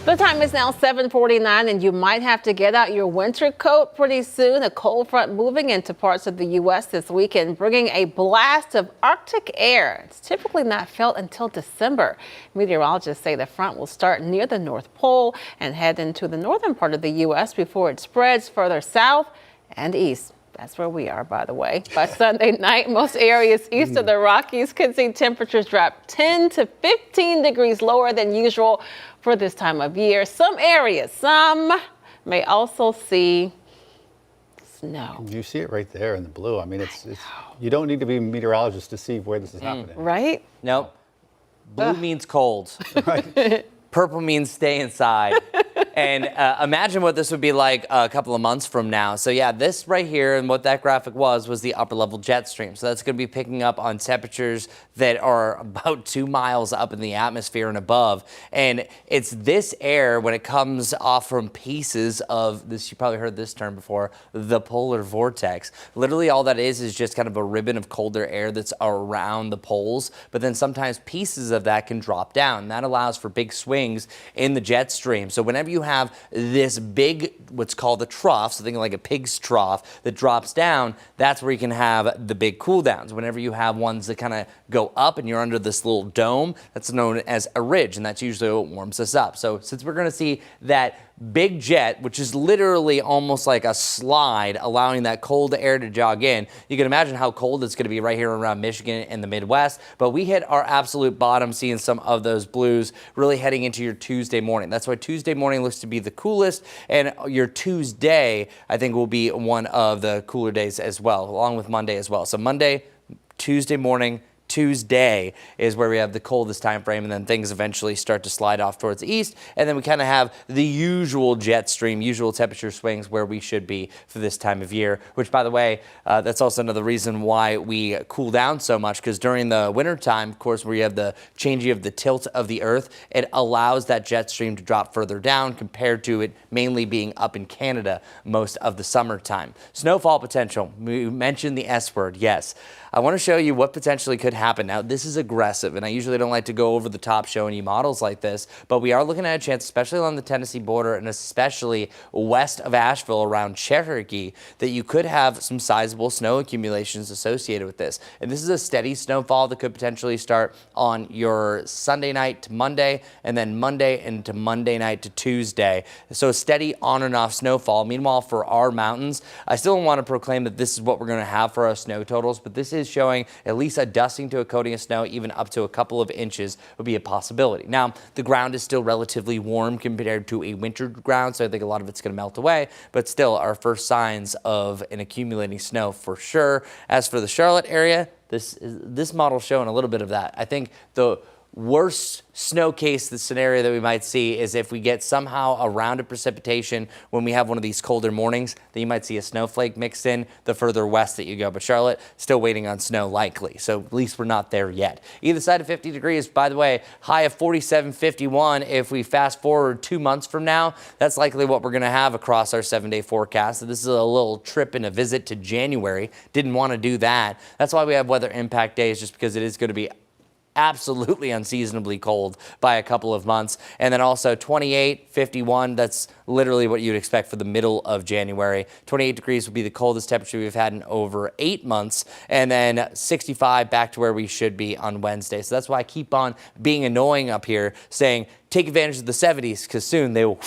The time is now 7:49, and you might have to get out your winter coat pretty soon. A cold front moving into parts of the U.S. this weekend, bringing a blast of Arctic air. It's typically not felt until December. Meteorologists say the front will start near the North Pole and head into the northern part of the U.S. before it spreads further south and east. That's where we are, by the way. By Sunday night, most areas east of the Rockies could see temperatures drop 10 to 15 degrees lower than usual for this time of year. Some may also see snow. You see it right there in the blue. I mean, it's you don't need to be a meteorologist to see where this is happening. Right? Nope. Blue means cold. Right. Purple means stay inside. And imagine what this would be like a couple of months from now. So yeah, this right here and what that graphic was the upper level jet stream. So that's going to be picking up on temperatures that are about 2 miles up in the atmosphere and above. And it's this air when it comes off from pieces of this, you probably heard this term before, the polar vortex. Literally all that is just kind of a ribbon of colder air that's around the poles. But then sometimes pieces of that can drop down. That allows for big swings in the jet stream. So whenever you have this big, what's called a trough, so think like a pig's trough that drops down, that's where you can have the big cool downs. Whenever you have ones that kind of go up and you're under this little dome, that's known as a ridge, and that's usually what warms us up. So since we're going to see that big jet, which is literally almost like a slide, allowing that cold air to jog in. You can imagine how cold it's going to be right here around Michigan and the Midwest, but we hit our absolute bottom, seeing some of those blues really heading into your Tuesday morning. That's why Tuesday morning looks to be the coolest, and your Tuesday, I think, will be one of the cooler days as well, along with Monday as well. So Monday, Tuesday morning, Tuesday is where we have the coldest time frame, and then things eventually start to slide off towards the east, and then we kind of have the usual jet stream, usual temperature swings where we should be for this time of year, which, by the way, that's also another reason why we cool down so much, because during the winter time, of course, where you have the changing of the tilt of the earth, it allows that jet stream to drop further down compared to it mainly being up in Canada most of the summertime. Snowfall potential. We mentioned the S word. Yes. I want to show you what potentially could happen. Now, this is aggressive, and I usually don't like to go over the top showing you models like this, but we are looking at a chance, especially along the Tennessee border and especially west of Asheville around Cherokee, that you could have some sizable snow accumulations associated with this. And this is a steady snowfall that could potentially start on your Sunday night to Monday, and then Monday into Monday night to Tuesday. So a steady on and off snowfall. Meanwhile, for our mountains, I still don't want to proclaim that this is what we're going to have for our snow totals, but this is showing at least a dusting to a coating of snow, even up to a couple of inches would be a possibility. Now, the ground is still relatively warm compared to a winter ground, so I think a lot of it's going to melt away, but still our first signs of an accumulating snow for sure. As for the Charlotte area, this model showing a little bit of that. I think the worst snow case, the scenario that we might see is if we get somehow a round of precipitation when we have one of these colder mornings, then you might see a snowflake mixed in the further west that you go. But Charlotte, still waiting on snow likely. So at least we're not there yet. Either side of 50 degrees, by the way, high of 47, 51. If we fast forward 2 months from now, that's likely what we're going to have across our 7-day forecast. So this is a little trip and a visit to January. Didn't want to do that. That's why we have weather impact days, just because it is going to be absolutely unseasonably cold by a couple of months. And then also 28, 51, that's literally what you'd expect for the middle of January. 28 degrees would be the coldest temperature we've had in over 8 months. And then 65 back to where we should be on Wednesday. So that's why I keep on being annoying up here, saying take advantage of the 70s, because soon they will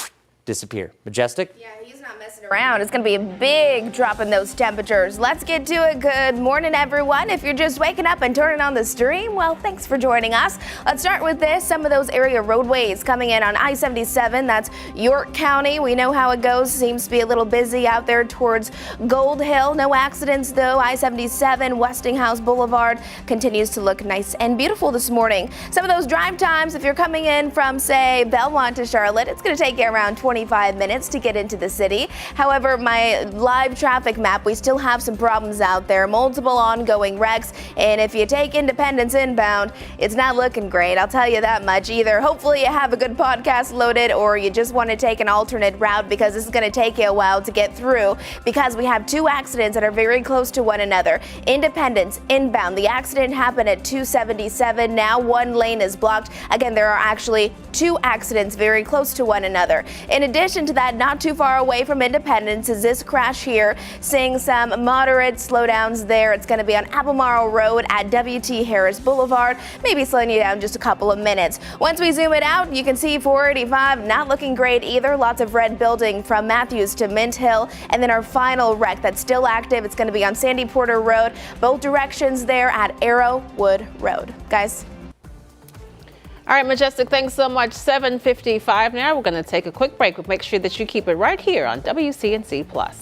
disappear. Majestic? Yeah, he's not messing around. It's going to be a big drop in those temperatures. Let's get to it. Good morning, everyone. If you're just waking up and turning on the stream, well, thanks for joining us. Let's start with this. Some of those area roadways coming in on I-77. That's York County. We know how it goes. Seems to be a little busy out there towards Gold Hill. No accidents, though. I-77, Westinghouse Boulevard continues to look nice and beautiful this morning. Some of those drive times, if you're coming in from, say, Belmont to Charlotte, it's going to take you around 25 minutes to get into the city. However, my live traffic map, we still have some problems out there, multiple ongoing wrecks, and if you take Independence inbound, it's not looking great. I'll tell you that much. Either hopefully you have a good podcast loaded, or you just want to take an alternate route, because this is going to take you a while to get through, because we have 2 accidents that are very close to one another. Independence inbound, the accident happened at 277. Now 1 lane is blocked. Again, there are actually 2 accidents very close to one another. In addition to that, not too far away from Independence is this crash here, seeing some moderate slowdowns there. It's going to be on Albemarle Road at W.T. Harris Boulevard, maybe slowing you down just a couple of minutes. Once we zoom it out, you can see 485 not looking great either. Lots of red building from Matthews to Mint Hill. And then our final wreck that's still active, it's going to be on Sandy Porter Road, both directions there at Arrowwood Road. Guys. All right, Majestic, thanks so much. 7:55 now. We're going to take a quick break. We'll make sure that you keep it right here on WCNC Plus.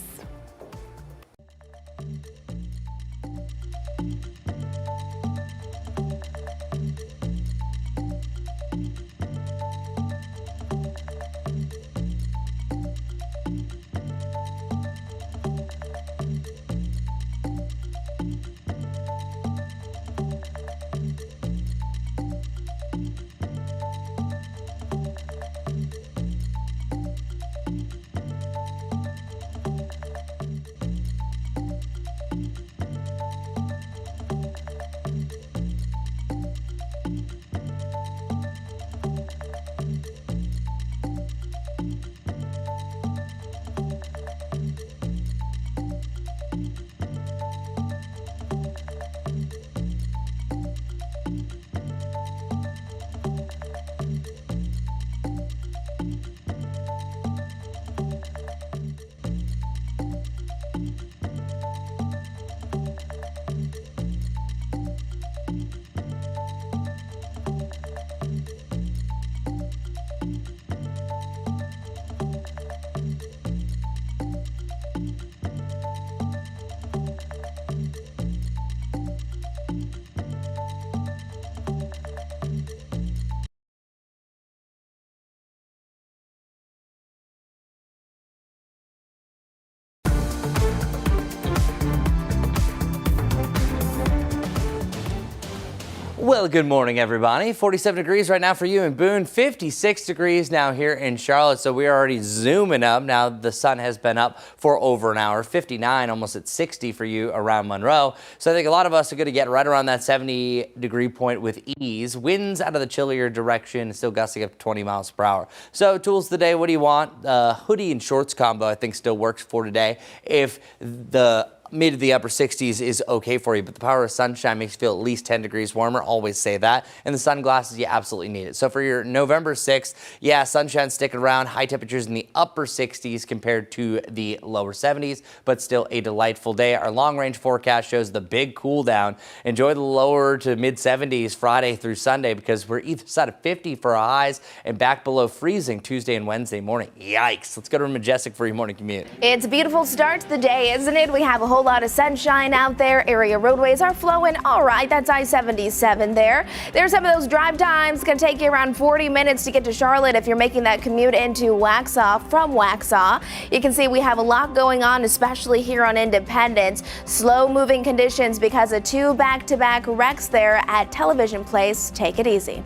Well, good morning, everybody. 47 degrees right now for you in Boone, 56 degrees now here in Charlotte. So we are already zooming up. Now the sun has been up for over an hour, 59, almost at 60 for you around Monroe. So I think a lot of us are going to get right around that 70-degree point with ease. Winds out of the chillier direction, still gusting up to 20 miles per hour. So tools today, what do you want? Hoodie and shorts combo, I think, still works for today. If the mid to the upper 60s is okay for you, but the power of sunshine makes you feel at least 10 degrees warmer. Always say that. And the sunglasses, you absolutely need it. So for your November 6th, yeah, sunshine sticking around, high temperatures in the upper 60s compared to the lower 70s, but still a delightful day. Our long range forecast shows the big cool down. Enjoy the lower to mid 70s Friday through Sunday, because we're either side of 50 for our highs and back below freezing Tuesday and Wednesday morning. Yikes. Let's go to Majestic for your morning commute. It's a beautiful start to the day, isn't it? We have a whole lot of sunshine out there. Area roadways are flowing all right. That's I-77 there. There's some of those drive times. It's going to take you around 40 minutes to get to Charlotte if you're making that commute into Waxhaw from Waxhaw. You can see we have a lot going on, especially here on Independence. Slow moving conditions because of two back-to-back wrecks there at Television Place. Take it easy.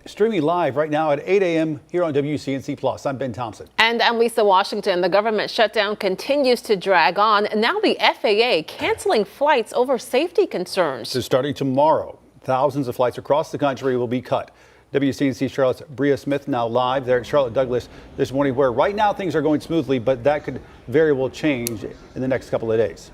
Streaming live right now at 8 a.m. here on WCNC Plus. I'm Ben Thompson. And I'm Lisa Washington. The government shutdown continues to drag on. Now the FAA canceling flights over safety concerns. So starting tomorrow, thousands of flights across the country will be cut. WCNC Charlotte's Bria Smith now live there at Charlotte Douglas this morning, where right now things are going smoothly, but that could very well change in the next couple of days.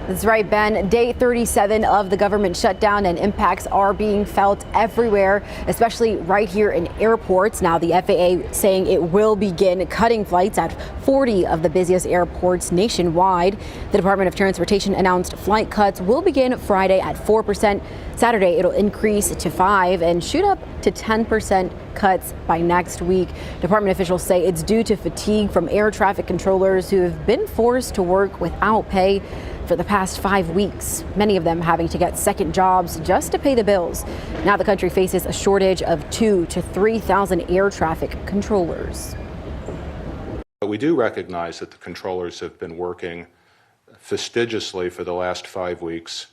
That's right, Ben. Day 37 of the government shutdown, and impacts are being felt everywhere, especially right here in airports. Now, the FAA saying it will begin cutting flights at 40 of the busiest airports nationwide. The Department of Transportation announced flight cuts will begin Friday at 4%. Saturday, it'll increase to 5% and shoot up to 10% cuts by next week. Department officials say it's due to fatigue from air traffic controllers who have been forced to work without pay for the past 5 weeks, many of them having to get second jobs just to pay the bills. Now the country faces a shortage of 2,000 to 3,000 air traffic controllers. We do recognize that the controllers have been working fastidiously for the last 5 weeks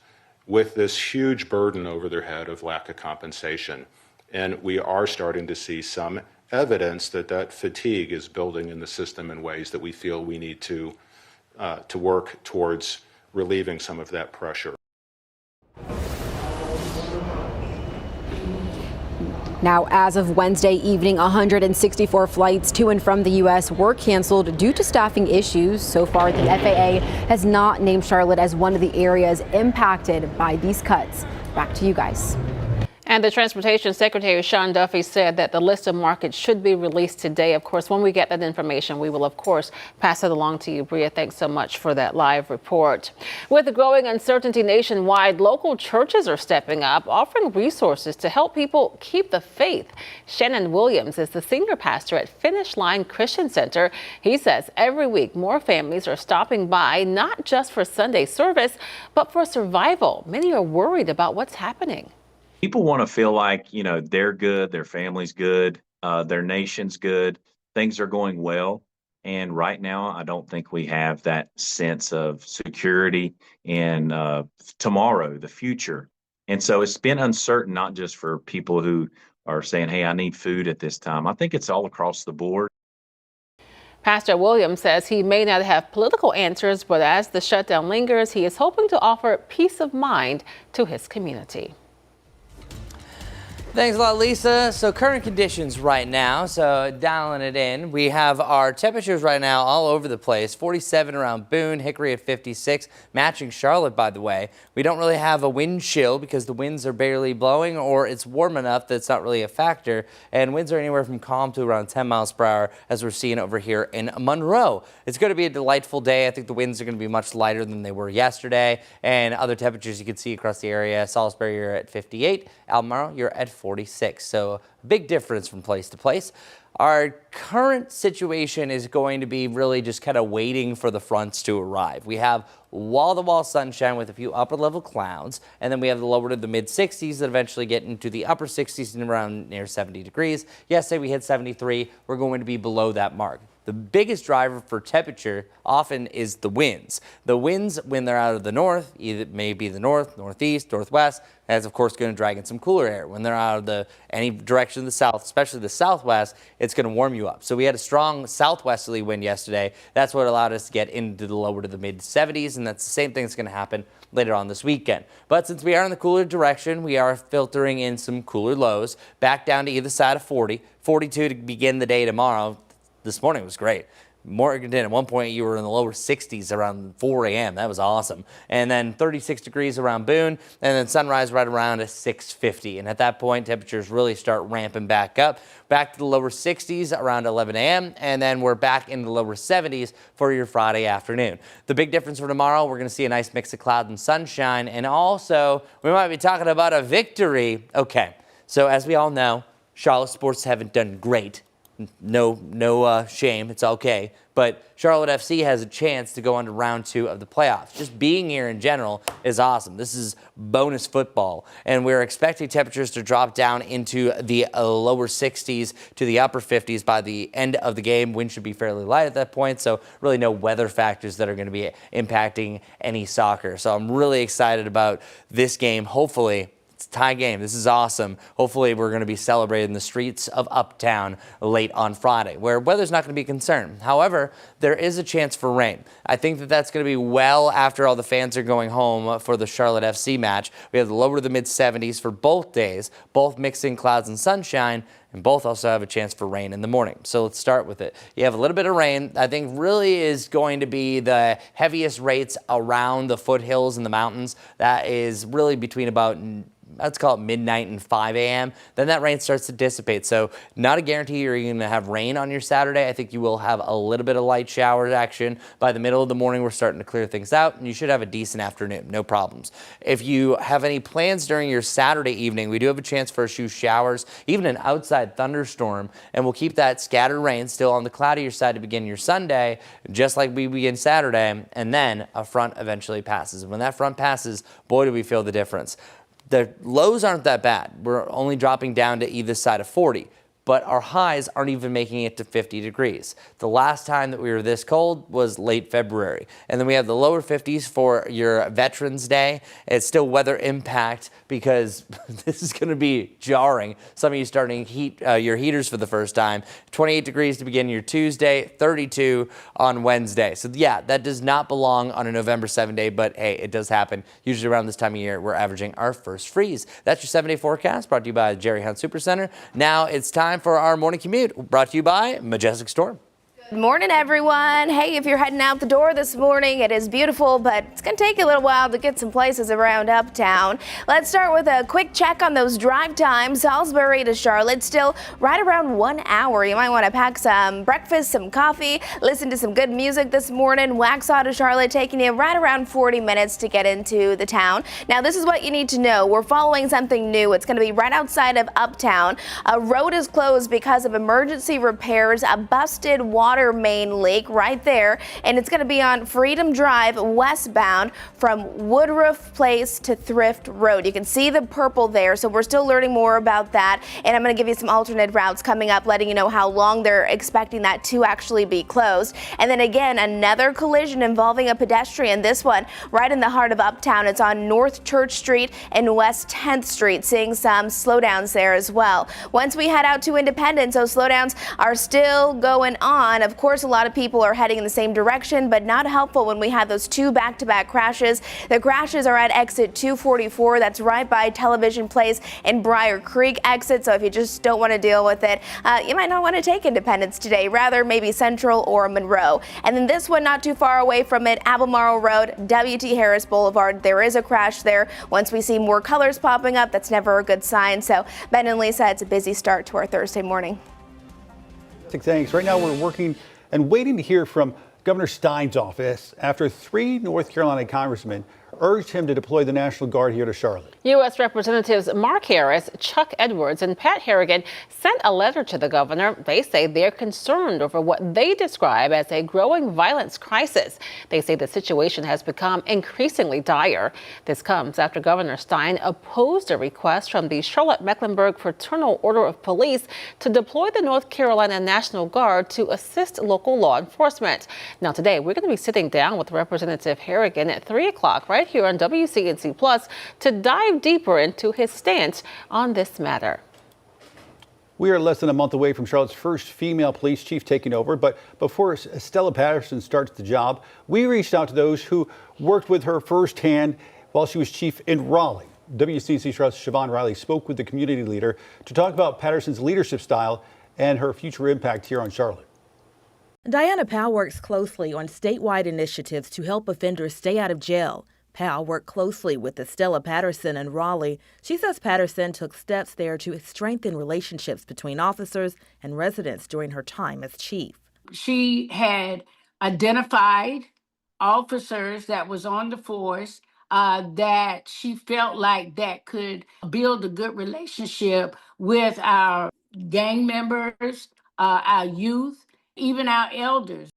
with this huge burden over their head of lack of compensation. And we are starting to see some evidence that that fatigue is building in the system in ways that we feel we need to work towards relieving some of that pressure. Now, as of Wednesday evening, 164 flights to and from the U.S. were canceled due to staffing issues. So far, the FAA has not named Charlotte as one of the areas impacted by these cuts. Back to you guys. And the Transportation Secretary, Sean Duffy, said that the list of markets should be released today. Of course, when we get that information, we will, of course, pass it along to you. Bria, thanks so much for that live report. With the growing uncertainty nationwide, local churches are stepping up, offering resources to help people keep the faith. Shannon Williams is the senior pastor at Finish Line Christian Center. He says every week more families are stopping by, not just for Sunday service, but for survival. Many are worried about what's happening. People want to feel like, they're good, their family's good, their nation's good, things are going well. And right now, I don't think we have that sense of security in tomorrow, the future. And so it's been uncertain, not just for people who are saying, hey, I need food at this time. I think it's all across the board. Pastor Williams says he may not have political answers, but as the shutdown lingers, he is hoping to offer peace of mind to his community. Thanks a lot, Lisa. So current conditions right now, so dialing it in, we have our temperatures right now all over the place. 47 around Boone, Hickory at 56, matching Charlotte, by the way. We don't really have a wind chill because the winds are barely blowing, or it's warm enough that it's not really a factor. And winds are anywhere from calm to around 10 miles per hour, as we're seeing over here in Monroe. It's going to be a delightful day. I think the winds are going to be much lighter than they were yesterday. And other temperatures you can see across the area. Salisbury, you're at 58. Albemarle, you're at 46. So a big difference from place to place. Our current situation is going to be really just kind of waiting for the fronts to arrive. We have wall-to-wall sunshine with a few upper-level clouds, and then we have the lower to the mid-60s that eventually get into the upper 60s and around near 70 degrees. Yesterday we hit 73. We're going to be below that mark. The biggest driver for temperature often is the winds. The winds, when they're out of the north, either may be the north, northeast, northwest, that's of course going to drag in some cooler air. When they're out of any direction of the south, especially the southwest, it's going to warm you up. So we had a strong southwesterly wind yesterday. That's what allowed us to get into the lower to the mid 70s, and that's the same thing that's going to happen later on this weekend. But since we are in the cooler direction, we are filtering in some cooler lows back down to either side of 40, 42 to begin the day tomorrow. This morning was great. Morganton, at one point, you were in the lower 60s around 4 a.m. That was awesome. And then 36 degrees around Boone, and then sunrise right around at 6:50. And at that point, temperatures really start ramping back up, back to the lower 60s around 11 a.m., and then we're back in the lower 70s for your Friday afternoon. The big difference for tomorrow, we're going to see a nice mix of cloud and sunshine, and also we might be talking about a victory. Okay, so as we all know, Charlotte sports haven't done great. No shame. It's okay. But Charlotte FC has a chance to go on to round 2 of the playoffs. Just being here in general is awesome. This is bonus football. And we're expecting temperatures to drop down into the lower 60s to the upper 50s by the end of the game. Wind should be fairly light at that point. So really no weather factors that are going to be impacting any soccer. So I'm really excited about this game. Hopefully, tie game. This is awesome. Hopefully we're going to be celebrating the streets of Uptown late on Friday, where weather's not going to be a concern. However, there is a chance for rain. I think that that's going to be well after all the fans are going home for the Charlotte FC match. We have the lower to the mid 70s for both days, both mixing clouds and sunshine, and both also have a chance for rain in the morning. So let's start with it. You have a little bit of rain. I think really is going to be the heaviest rates around the foothills and the mountains. That is really between about, let's call it midnight and 5 a.m. Then that rain starts to dissipate. So not a guarantee you're going to have rain on your Saturday. I think you will have a little bit of light shower action. By the middle of the morning, we're starting to clear things out, and you should have a decent afternoon. No problems. If you have any plans during your Saturday evening, we do have a chance for a few showers, even an outside thunderstorm, and we'll keep that scattered rain still on the cloudier side to begin your Sunday, just like we begin Saturday, and then a front eventually passes. And when that front passes, boy, do we feel the difference. The lows aren't that bad. We're only dropping down to either side of 40. but our highs aren't even making it to 50 degrees. The last time that we were this cold was late February. And then we have the lower 50s for your Veterans Day. It's still weather impact because this is going to be jarring. Some of you starting your heaters for the first time. 28 degrees to begin your Tuesday, 32 on Wednesday. So yeah, that does not belong on a November 7 day, but hey, it does happen. Usually around this time of year, we're averaging our first freeze. That's your 7-day forecast brought to you by Jerry Hunt Supercenter. Now it's time for our morning commute brought to you by Majestic Storm. Good morning, everyone. Hey, if you're heading out the door this morning, it is beautiful, but it's going to take you a little while to get some places around uptown. Let's start with a quick check on those drive times. Salisbury to Charlotte, still right around 1 hour. You might want to pack some breakfast, some coffee, listen to some good music this morning. Waxhaw to Charlotte taking you right around 40 minutes to get into the town. Now, this is what you need to know. We're following something new. It's going to be right outside of Uptown. A road is closed because of emergency repairs, a busted water main leak right there, and it's going to be on Freedom Drive westbound from Woodruff Place to Thrift Road. You can see the purple there, so we're still learning more about that, and I'm going to give you some alternate routes coming up, letting you know how long they're expecting that to actually be closed. And then again, another collision involving a pedestrian, this one right in the heart of Uptown. It's on North Church Street and West 10th Street, seeing some slowdowns there as well. Once we head out to Independence, those slowdowns are still going on. Of course, a lot of people are heading in the same direction, but not helpful when we have those two back-to-back crashes. The crashes are at exit 244. That's right by Television Place and Briar Creek exit. So if you just don't want to deal with it, you might not want to take Independence today. Rather, maybe Central or Monroe. And then this one not too far away from it, Albemarle Road, W.T. Harris Boulevard. There is a crash there. Once we see more colors popping up, that's never a good sign. So Ben and Lisa, it's a busy start to our Thursday morning. Thanks. Right now we're working and waiting to hear from Governor Stein's office after 3 North Carolina congressmen urged him to deploy the National Guard here to Charlotte. U.S. Representatives Mark Harris, Chuck Edwards, and Pat Harrigan sent a letter to the governor. They say they're concerned over what they describe as a growing violence crisis. They say the situation has become increasingly dire. This comes after Governor Stein opposed a request from the Charlotte-Mecklenburg Fraternal Order of Police to deploy the North Carolina National Guard to assist local law enforcement. Now today, we're going to be sitting down with Representative Harrigan at 3 o'clock right here on WCNC Plus to dive deeper into his stance on this matter. We are less than a month away from Charlotte's first female police chief taking over, but before Stella Patterson starts the job, we reached out to those who worked with her firsthand while she was chief in Raleigh. WCNC Charlotte's Siobhan Riley spoke with the community leader to talk about Patterson's leadership style and her future impact here on Charlotte. Diana Powell works closely on statewide initiatives to help offenders stay out of jail. Powell worked closely with Stella Patterson in Raleigh. She says Patterson took steps there to strengthen relationships between officers and residents during her time as chief. She had identified officers that was on the force that she felt like that could build a good relationship with our gang members, our youth, even our elders.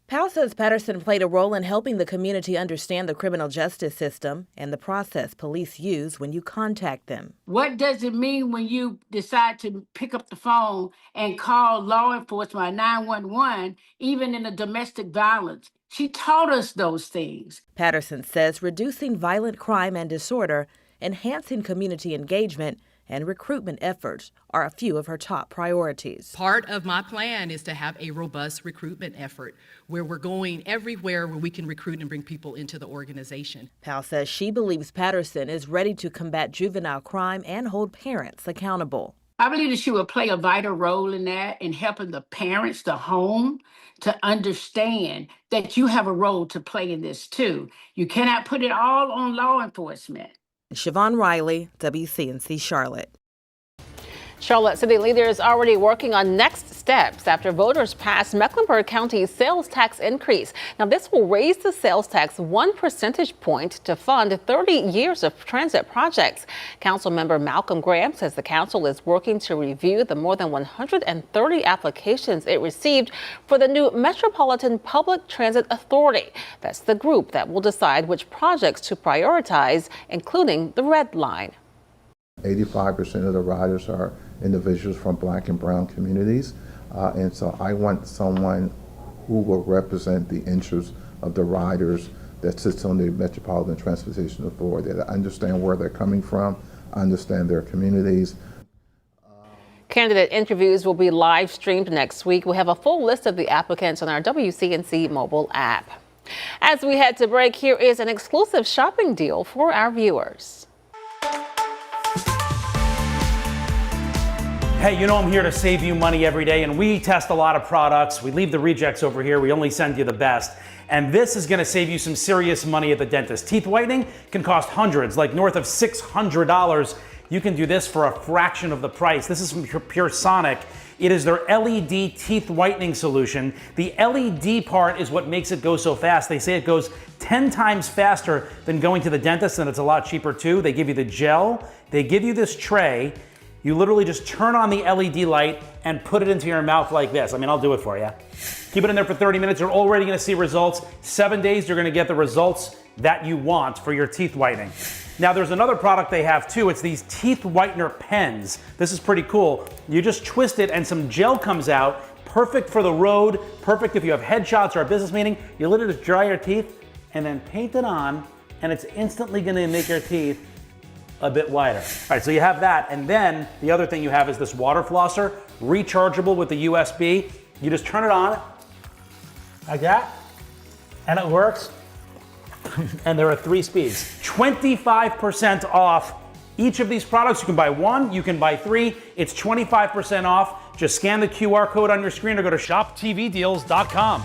Powell says Patterson played a role in helping the community understand the criminal justice system and the process police use when you contact them. What does it mean when you decide to pick up the phone and call law enforcement, 911, even in a domestic violence? She taught us those things. Patterson says reducing violent crime and disorder, enhancing community engagement, and recruitment efforts are a few of her top priorities. Part of my plan is to have a robust recruitment effort where we're going everywhere where we can recruit and bring people into the organization. Powell says she believes Patterson is ready to combat juvenile crime and hold parents accountable. I believe that she will play a vital role in that, in helping the parents, the home, to understand that you have a role to play in this too. You cannot put it all on law enforcement. Siobhan Riley, WCNC Charlotte. Charlotte city leaders already working on next steps after voters passed Mecklenburg County's sales tax increase. Now, this will raise the sales tax 1 percentage point to fund 30 years of transit projects. Councilmember Malcolm Graham says the council is working to review the more than 130 applications it received for the new Metropolitan Public Transit Authority. That's the group that will decide which projects to prioritize, including the Red Line. 85% of the riders are individuals from Black and brown communities. And so I want someone who will represent the interests of the riders that sits on the Metropolitan Transportation Authority, that understand where they're coming from, understand their communities. Candidate interviews will be live streamed next week. We have a full list of the applicants on our WCNC mobile app. As we head to break, here is an exclusive shopping deal for our viewers. Hey, you know I'm here to save you money every day, and we test a lot of products. We leave the rejects over here. We only send you the best. And this is going to save you some serious money at the dentist. Teeth whitening can cost hundreds, like north of $600. You can do this for a fraction of the price. This is from Pure Sonic. It is their LED teeth whitening solution. The LED part is what makes it go so fast. They say it goes 10 times faster than going to the dentist, and it's a lot cheaper too. They give you the gel. They give you this tray. You literally just turn on the LED light and put it into your mouth like this. I mean, I'll do it for you. Keep it in there for 30 minutes. You're already gonna see results. 7 days, you're gonna get the results that you want for your teeth whitening. Now, there's another product they have too. It's these teeth whitener pens. This is pretty cool. You just twist it and some gel comes out. Perfect for the road, perfect if you have headshots or a business meeting. You literally just dry your teeth and then paint it on, and it's instantly gonna make your teeth a bit whiter. All right, so you have that, and then the other thing you have is this water flosser, rechargeable with the USB. You just turn it on like that, and it works. And there are 3 speeds. 25% off each of these products. You can buy 1, you can buy 3. It's 25% off. Just scan the QR code on your screen or go to shoptvdeals.com.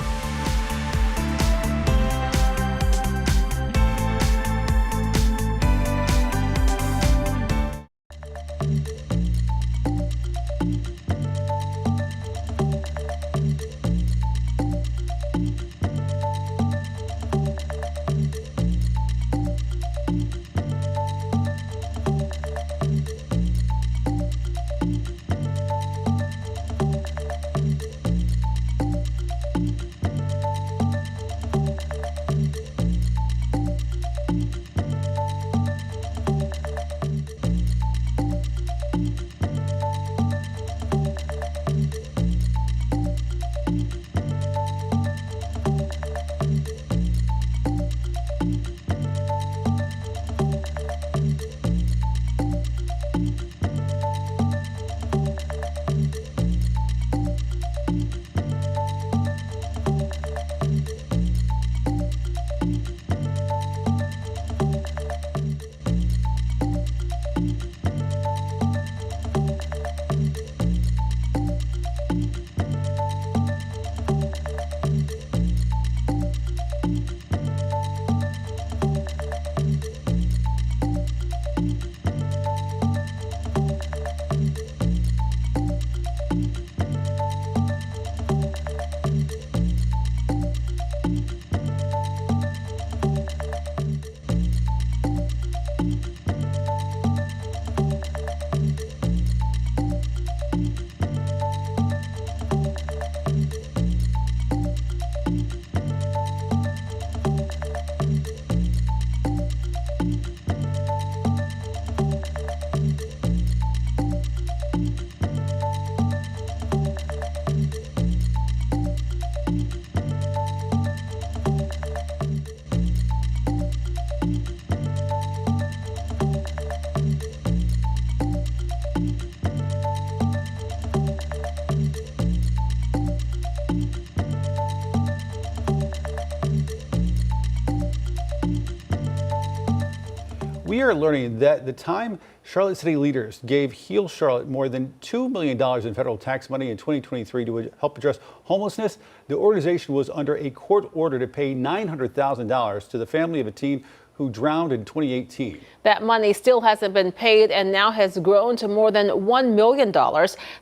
We are learning that the time Charlotte City leaders gave Heal Charlotte more than $2 million in federal tax money in 2023 to help address homelessness, the organization was under a court order to pay $900,000 to the family of a teen who drowned in 2018. That money still hasn't been paid and now has grown to more than $1 million.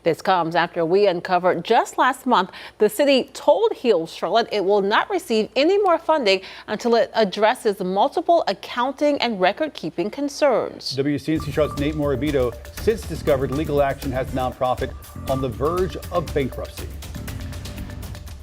This comes after we uncovered just last month the city told Heal Charlotte it will not receive any more funding until it addresses multiple accounting and record-keeping concerns. WCNC Charlotte's Nate Morabito since discovered legal action has the nonprofit on the verge of bankruptcy.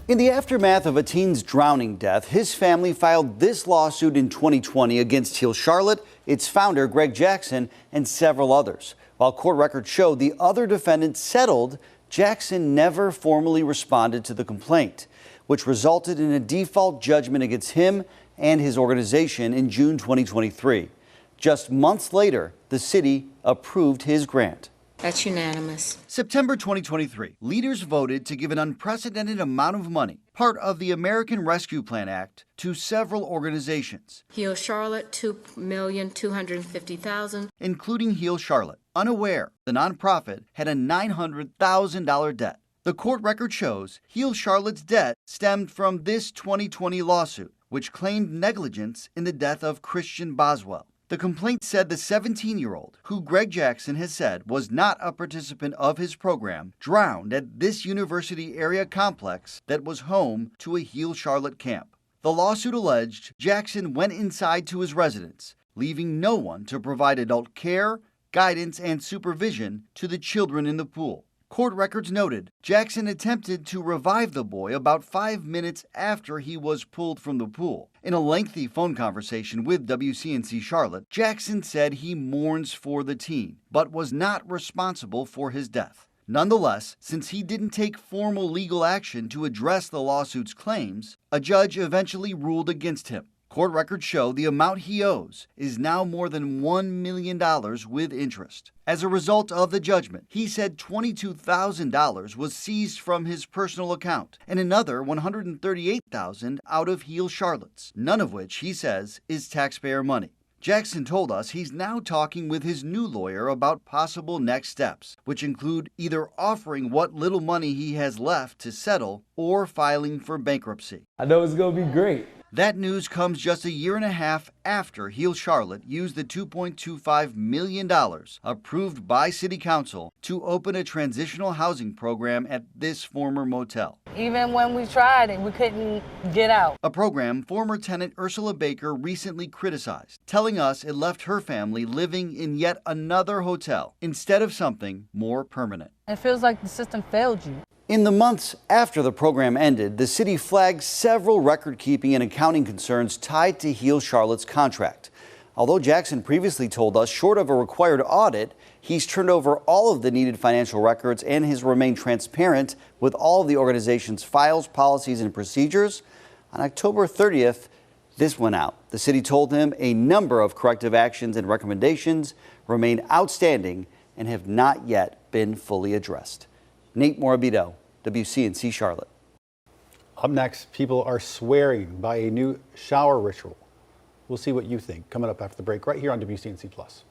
In the aftermath of a teen's drowning death, his family filed this lawsuit in 2020 against Heal Charlotte, its founder, Greg Jackson, and several others. While court records show the other defendants settled, Jackson never formally responded to the complaint, which resulted in a default judgment against him and his organization in June 2023. Just months later, the city approved his grant. That's unanimous. September 2023, leaders voted to give an unprecedented amount of money, part of the American Rescue Plan Act, to several organizations. Heal Charlotte, $2,250,000. Including Heal Charlotte. Unaware, the nonprofit had a $900,000 debt. The court record shows Heal Charlotte's debt stemmed from this 2020 lawsuit, which claimed negligence in the death of Christian Boswell. The complaint said the 17-year-old, who Greg Jackson has said was not a participant of his program, drowned at this university area complex that was home to a Heal Charlotte camp. The lawsuit alleged Jackson went inside to his residence, leaving no one to provide adult care, guidance, and supervision to the children in the pool. Court records noted Jackson attempted to revive the boy about 5 minutes after he was pulled from the pool. In a lengthy phone conversation with WCNC Charlotte, Jackson said he mourns for the teen, but was not responsible for his death. Nonetheless, since he didn't take formal legal action to address the lawsuit's claims, a judge eventually ruled against him. Court records show the amount he owes is now more than $1 million with interest. As a result of the judgment, he said $22,000 was seized from his personal account and another $138,000 out of Heal Charlotte's, none of which, he says, is taxpayer money. Jackson told us he's now talking with his new lawyer about possible next steps, which include either offering what little money he has left to settle or filing for bankruptcy. I know it's going to be great. That news comes just a year and a half after Heal Charlotte used the $2.25 million approved by City Council to open a transitional housing program at this former motel. Even when we tried it, we couldn't get out. A program former tenant Ursula Baker recently criticized, telling us it left her family living in yet another hotel instead of something more permanent. It feels like the system failed you. In the months after the program ended, the city flagged several record-keeping and accounting concerns tied to Heal Charlotte's contract. Although Jackson previously told us, short of a required audit, he's turned over all of the needed financial records and has remained transparent with all of the organization's files, policies, and procedures. On October 30th, this went out. The city told him a number of corrective actions and recommendations remain outstanding and have not yet been fully addressed. Nate Morabito, WCNC Charlotte. Up next, people are swearing by a new shower ritual. We'll see what you think coming up after the break right here on WCNC Plus.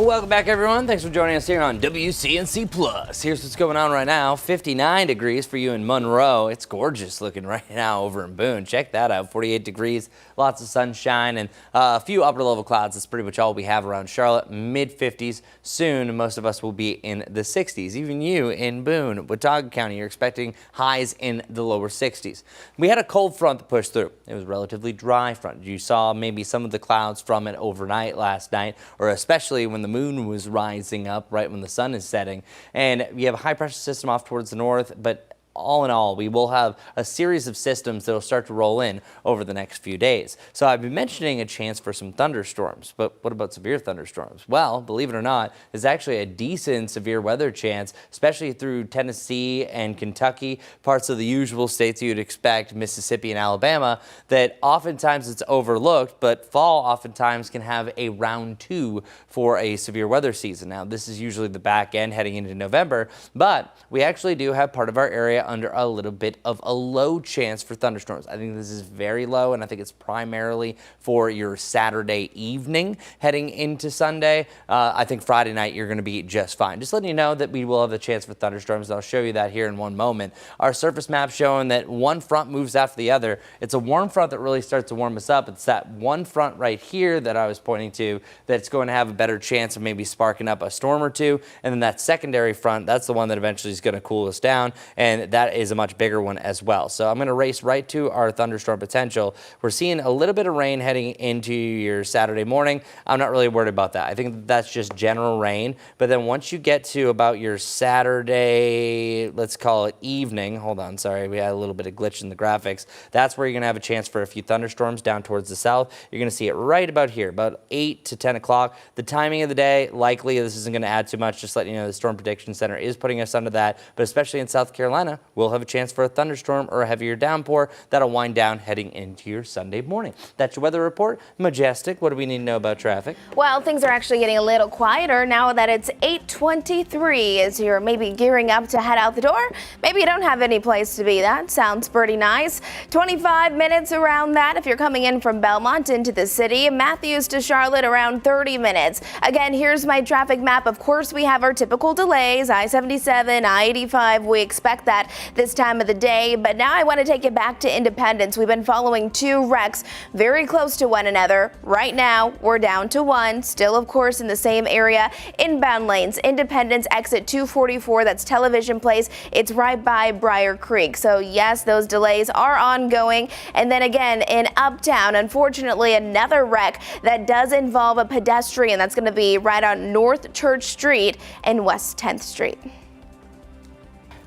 Welcome back, everyone. Thanks for joining us here on WCNC Plus. Here's what's going on right now. 59 degrees for you in Monroe. It's gorgeous looking right now over in Boone. Check that out. 48 degrees, lots of sunshine, and a few upper-level clouds. That's pretty much all we have around Charlotte. Mid-50s. Soon, most of us will be in the 60s. Even you in Boone, Watauga County, you're expecting highs in the lower 60s. We had a cold front that pushed through. It was a relatively dry front. You saw maybe some of the clouds from it overnight last night, or especially when the moon was rising up right when the sun is setting. And you have a high pressure system off towards the north, but all in all, we will have a series of systems that will start to roll in over the next few days. So I've been mentioning a chance for some thunderstorms, but what about severe thunderstorms? Well, believe it or not, there's actually a decent severe weather chance, especially through Tennessee and Kentucky, parts of the usual states you'd expect, Mississippi and Alabama, that oftentimes it's overlooked, but fall oftentimes can have a round 2 for a severe weather season. Now, this is usually the back end heading into November, but we actually do have part of our area under a little bit of a low chance for thunderstorms. I think this is very low, and I think it's primarily for your Saturday evening heading into Sunday. I think Friday night you're going to be just fine. Just letting you know that we will have a chance for thunderstorms. I'll show you that here in one moment. Our surface map showing that one front moves after the other. It's a warm front that really starts to warm us up. It's that one front right here that I was pointing to that's going to have a better chance of maybe sparking up a storm or two. And then that secondary front, that's the one that eventually is going to cool us down. And that is a much bigger one as well. So I'm going to race right to our thunderstorm potential. We're seeing a little bit of rain heading into your Saturday morning. I'm not really worried about that. I think that's just general rain. But then once you get to about your Saturday, let's call it evening, hold on, sorry, we had a little bit of glitch in the graphics. That's where you're going to have a chance for a few thunderstorms down towards the south. You're going to see it right about here, about 8 to 10 o'clock. The timing of the day, likely this isn't going to add too much. Just letting you know the Storm Prediction Center is putting us under that. But especially in South Carolina, we'll have a chance for a thunderstorm or a heavier downpour that'll wind down heading into your Sunday morning. That's your weather report. Majestic, what do we need to know about traffic? Well, things are actually getting a little quieter now that it's 8:23 as you're maybe gearing up to head out the door. Maybe you don't have any place to be. That sounds pretty nice. 25 minutes around that if you're coming in from Belmont into the city. Matthews to Charlotte around 30 minutes. Again, here's my traffic map. Of course, we have our typical delays. I-77, I-85. We expect that this time of the day, but now I want to take it back to Independence. We've been following 2 wrecks very close to one another. Right now, we're down to 1, still of course in the same area. Inbound lanes, Independence exit 244, that's Television Place. It's right by Briar Creek. So yes, those delays are ongoing. And then again in Uptown, unfortunately, another wreck that does involve a pedestrian. That's going to be right on North Church Street and West 10th Street.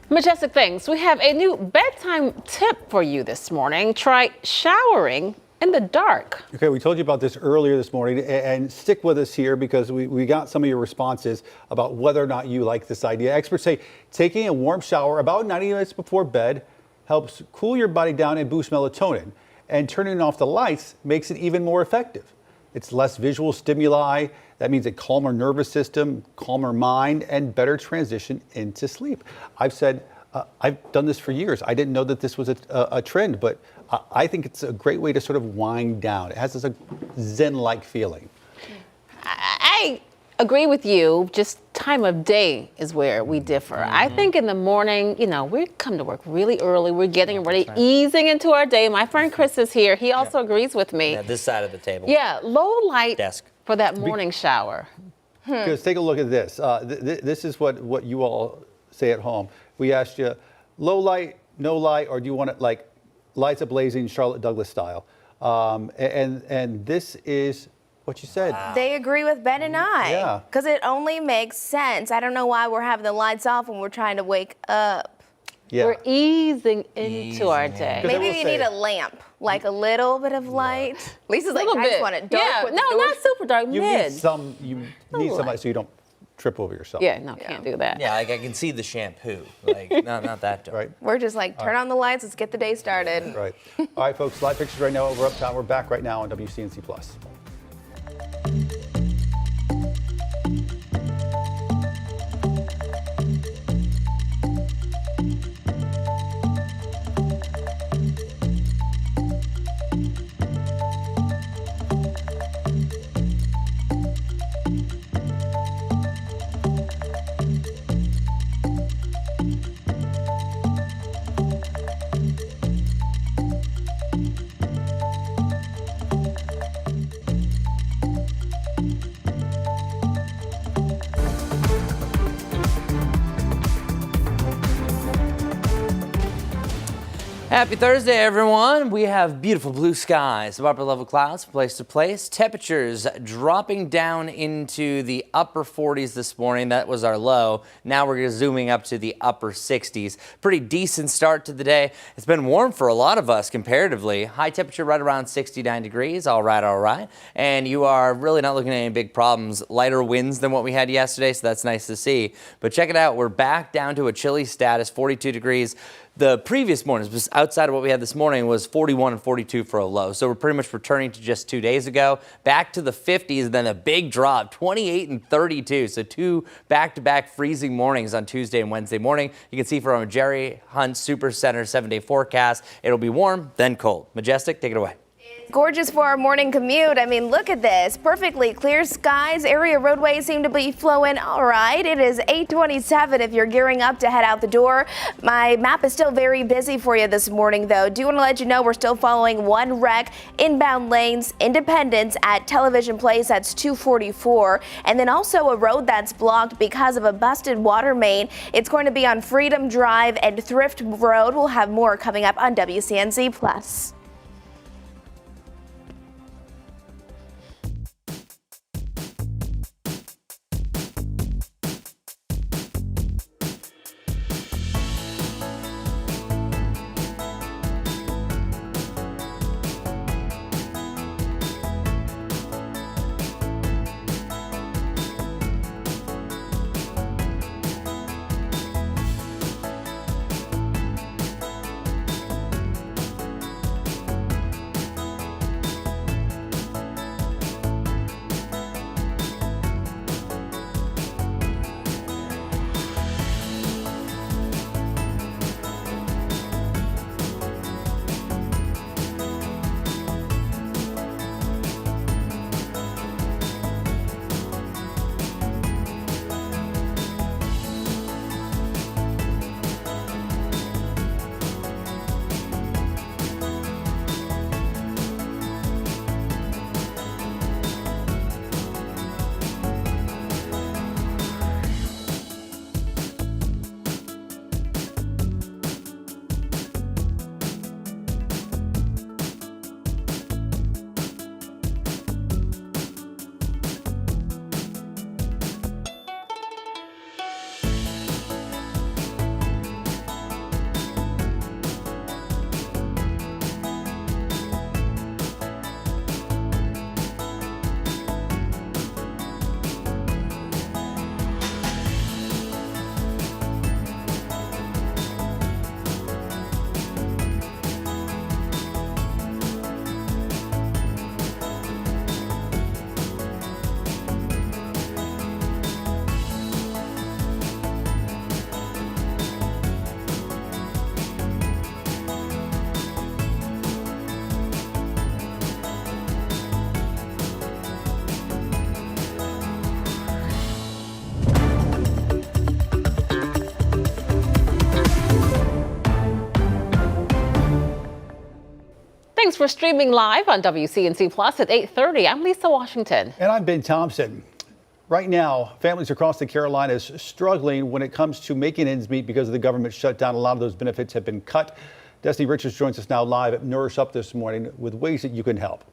Majestic things. We have a new bedtime tip for you this morning. Try showering in the dark. Okay, we told you about this earlier this morning, and stick with us here because we got some of your responses about whether or not you like this idea. Experts say taking a warm shower about 90 minutes before bed helps cool your body down and boost melatonin, and turning off the lights makes it even more effective. It's less visual stimuli. That means a calmer nervous system, calmer mind, and better transition into sleep. I've said, I've done this for years. I didn't know that this was a trend, but I think it's a great way to sort of wind down. It has this zen-like feeling. I agree with you. Just time of day is where we differ. I think in the morning, you know, we come to work really early. We're getting ready, easing into our day. My friend Chris is here. He also agrees with me. Yeah, this side of the table. Yeah, low light desk for that morning shower. Because take a look at this. This is what you all say at home. We asked you, low light, no light, or do you want it like lights blazing, Charlotte Douglas style? And this is what you said. Wow. They agree with Ben and I. Yeah. Because it only makes sense. I don't know why we're having the lights off when we're trying to wake up. Yeah. We're easing into our day. Maybe you need a lamp, like a little bit of light. Lisa's like, I just want it dark. Yeah, with no, the doors. not super dark, You mid. need some light so you don't trip over yourself. Yeah, no, can't do that. Yeah, like I can see the shampoo. Like, not that dark. Right. We're just like, turn on the lights, let's get the day started. Right. All right, folks, live pictures right now over Uptown. We're back right now on WCNC Plus. Happy Thursday, everyone. We have beautiful blue skies, upper level clouds from place to place. Temperatures dropping down into the upper 40s this morning. That was our low. Now we're zooming up to the upper 60s. Pretty decent start to the day. It's been warm for a lot of us comparatively. High temperature right around 69 degrees. All right. And you are really not looking at any big problems. Lighter winds than what we had yesterday, so that's nice to see. But check it out. We're back down to a chilly status, 42 degrees. The previous mornings, outside of what we had this morning, was 41 and 42 for a low. So we're pretty much returning to just 2 days ago. Back to the 50s, then a big drop, 28 and 32. So 2 back-to-back freezing mornings on Tuesday and Wednesday morning. You can see from a Jerry Hunt Super Center 7-day forecast, it'll be warm, then cold. Majestic, take it away. Gorgeous for our morning commute. I mean, look at this. Perfectly clear skies. Area roadways seem to be flowing all right. It is 8:27 if you're gearing up to head out the door. My map is still very busy for you this morning, though. Do want to let you know we're still following one wreck inbound lanes, Independence at Television Place. That's 244. And then also a road that's blocked because of a busted water main. It's going to be on Freedom Drive and Thrift Road. We'll have more coming up on WCNC Plus. Thanks for streaming live on WCNC Plus at 8:30. I'm Lisa Washington. And I'm Ben Thompson. Right now, families across the Carolinas struggling when it comes to making ends meet because of the government shutdown. A lot of those benefits have been cut. Destiny Richards joins us now live at Nourish Up this morning with ways that you can help.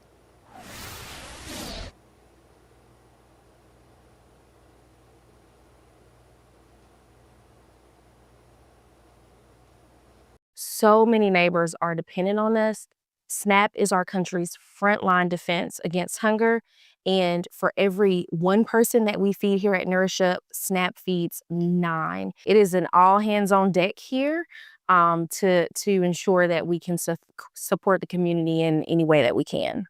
So many neighbors are dependent on us. SNAP is our country's frontline defense against hunger. And for every one person that we feed here at Nourish Up, SNAP feeds 9. It is an all hands on deck here to ensure that we can support the community in any way that we can.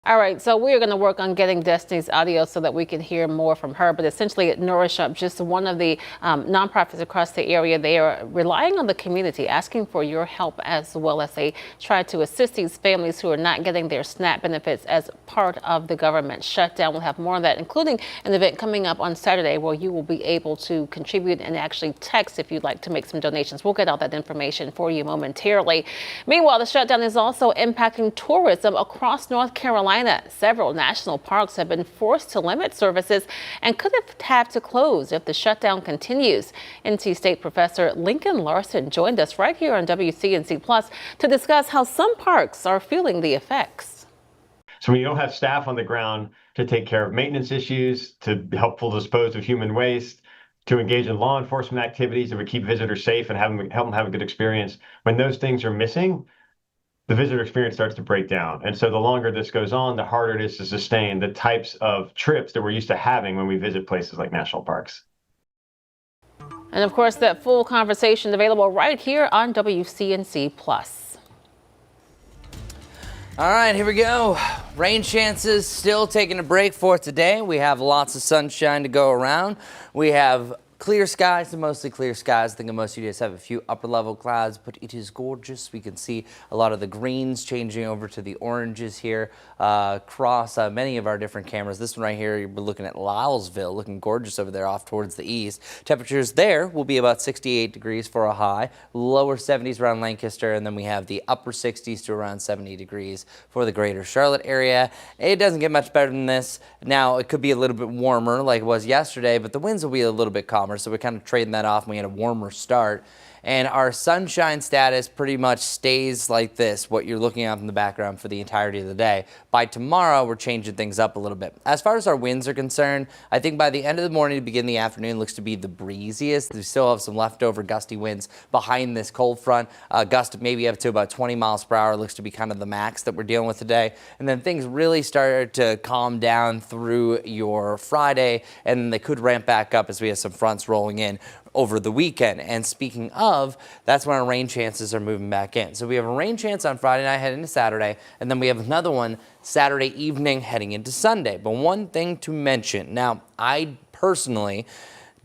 All right, so we're going to work on getting Destiny's audio so that we can hear more from her. But essentially, at Nourish Up, just one of the nonprofits across the area, they are relying on the community, asking for your help as well as they try to assist these families who are not getting their SNAP benefits as part of the government shutdown. We'll have more of that, including an event coming up on Saturday where you will be able to contribute and actually text if you'd like to make some donations. We'll get all that information for you momentarily. Meanwhile, the shutdown is also impacting tourism across North Carolina. Carolina. Several national parks have been forced to limit services and could have to close if the shutdown continues. NC State professor Lincoln Larson joined us right here on WCNC Plus to discuss how some parks are feeling the effects. So when you don't have staff on the ground to take care of maintenance issues, to helpful dispose of human waste, to engage in law enforcement activities that would keep visitors safe and help them have a good experience, when those things are missing, the visitor experience starts to break down. And so the longer this goes on, the harder it is to sustain the types of trips that we're used to having when we visit places like national parks. And of course, that full conversation available right here on WCNC Plus. All right, here we go. Rain chances still taking a break for today. We have lots of sunshine to go around. We have clear skies to mostly clear skies. I think most of you guys have a few upper level clouds, but it is gorgeous. We can see a lot of the greens changing over to the oranges here across many of our different cameras. This one right here, you're looking at Lylesville, looking gorgeous over there off towards the east. Temperatures there will be about 68 degrees for a high, lower 70s around Lancaster, and then we have the upper 60s to around 70 degrees for the greater Charlotte area. It doesn't get much better than this. Now, it could be a little bit warmer like it was yesterday, but the winds will be a little bit calmer. So we're kind of trading that off and we had a warmer start. And our sunshine status pretty much stays like this, what you're looking at in the background for the entirety of the day. By tomorrow, we're changing things up a little bit. As far as our winds are concerned, I think by the end of the morning to begin the afternoon looks to be the breeziest. We still have some leftover gusty winds behind this cold front. Gust maybe up to about 20 miles per hour looks to be kind of the max that we're dealing with today. And then things really start to calm down through your Friday, and then they could ramp back up as we have some fronts rolling in over the weekend. And speaking of, that's when our rain chances are moving back in. So we have a rain chance on Friday night heading into Saturday, and then we have another one Saturday evening heading into Sunday. But one thing to mention, now I personally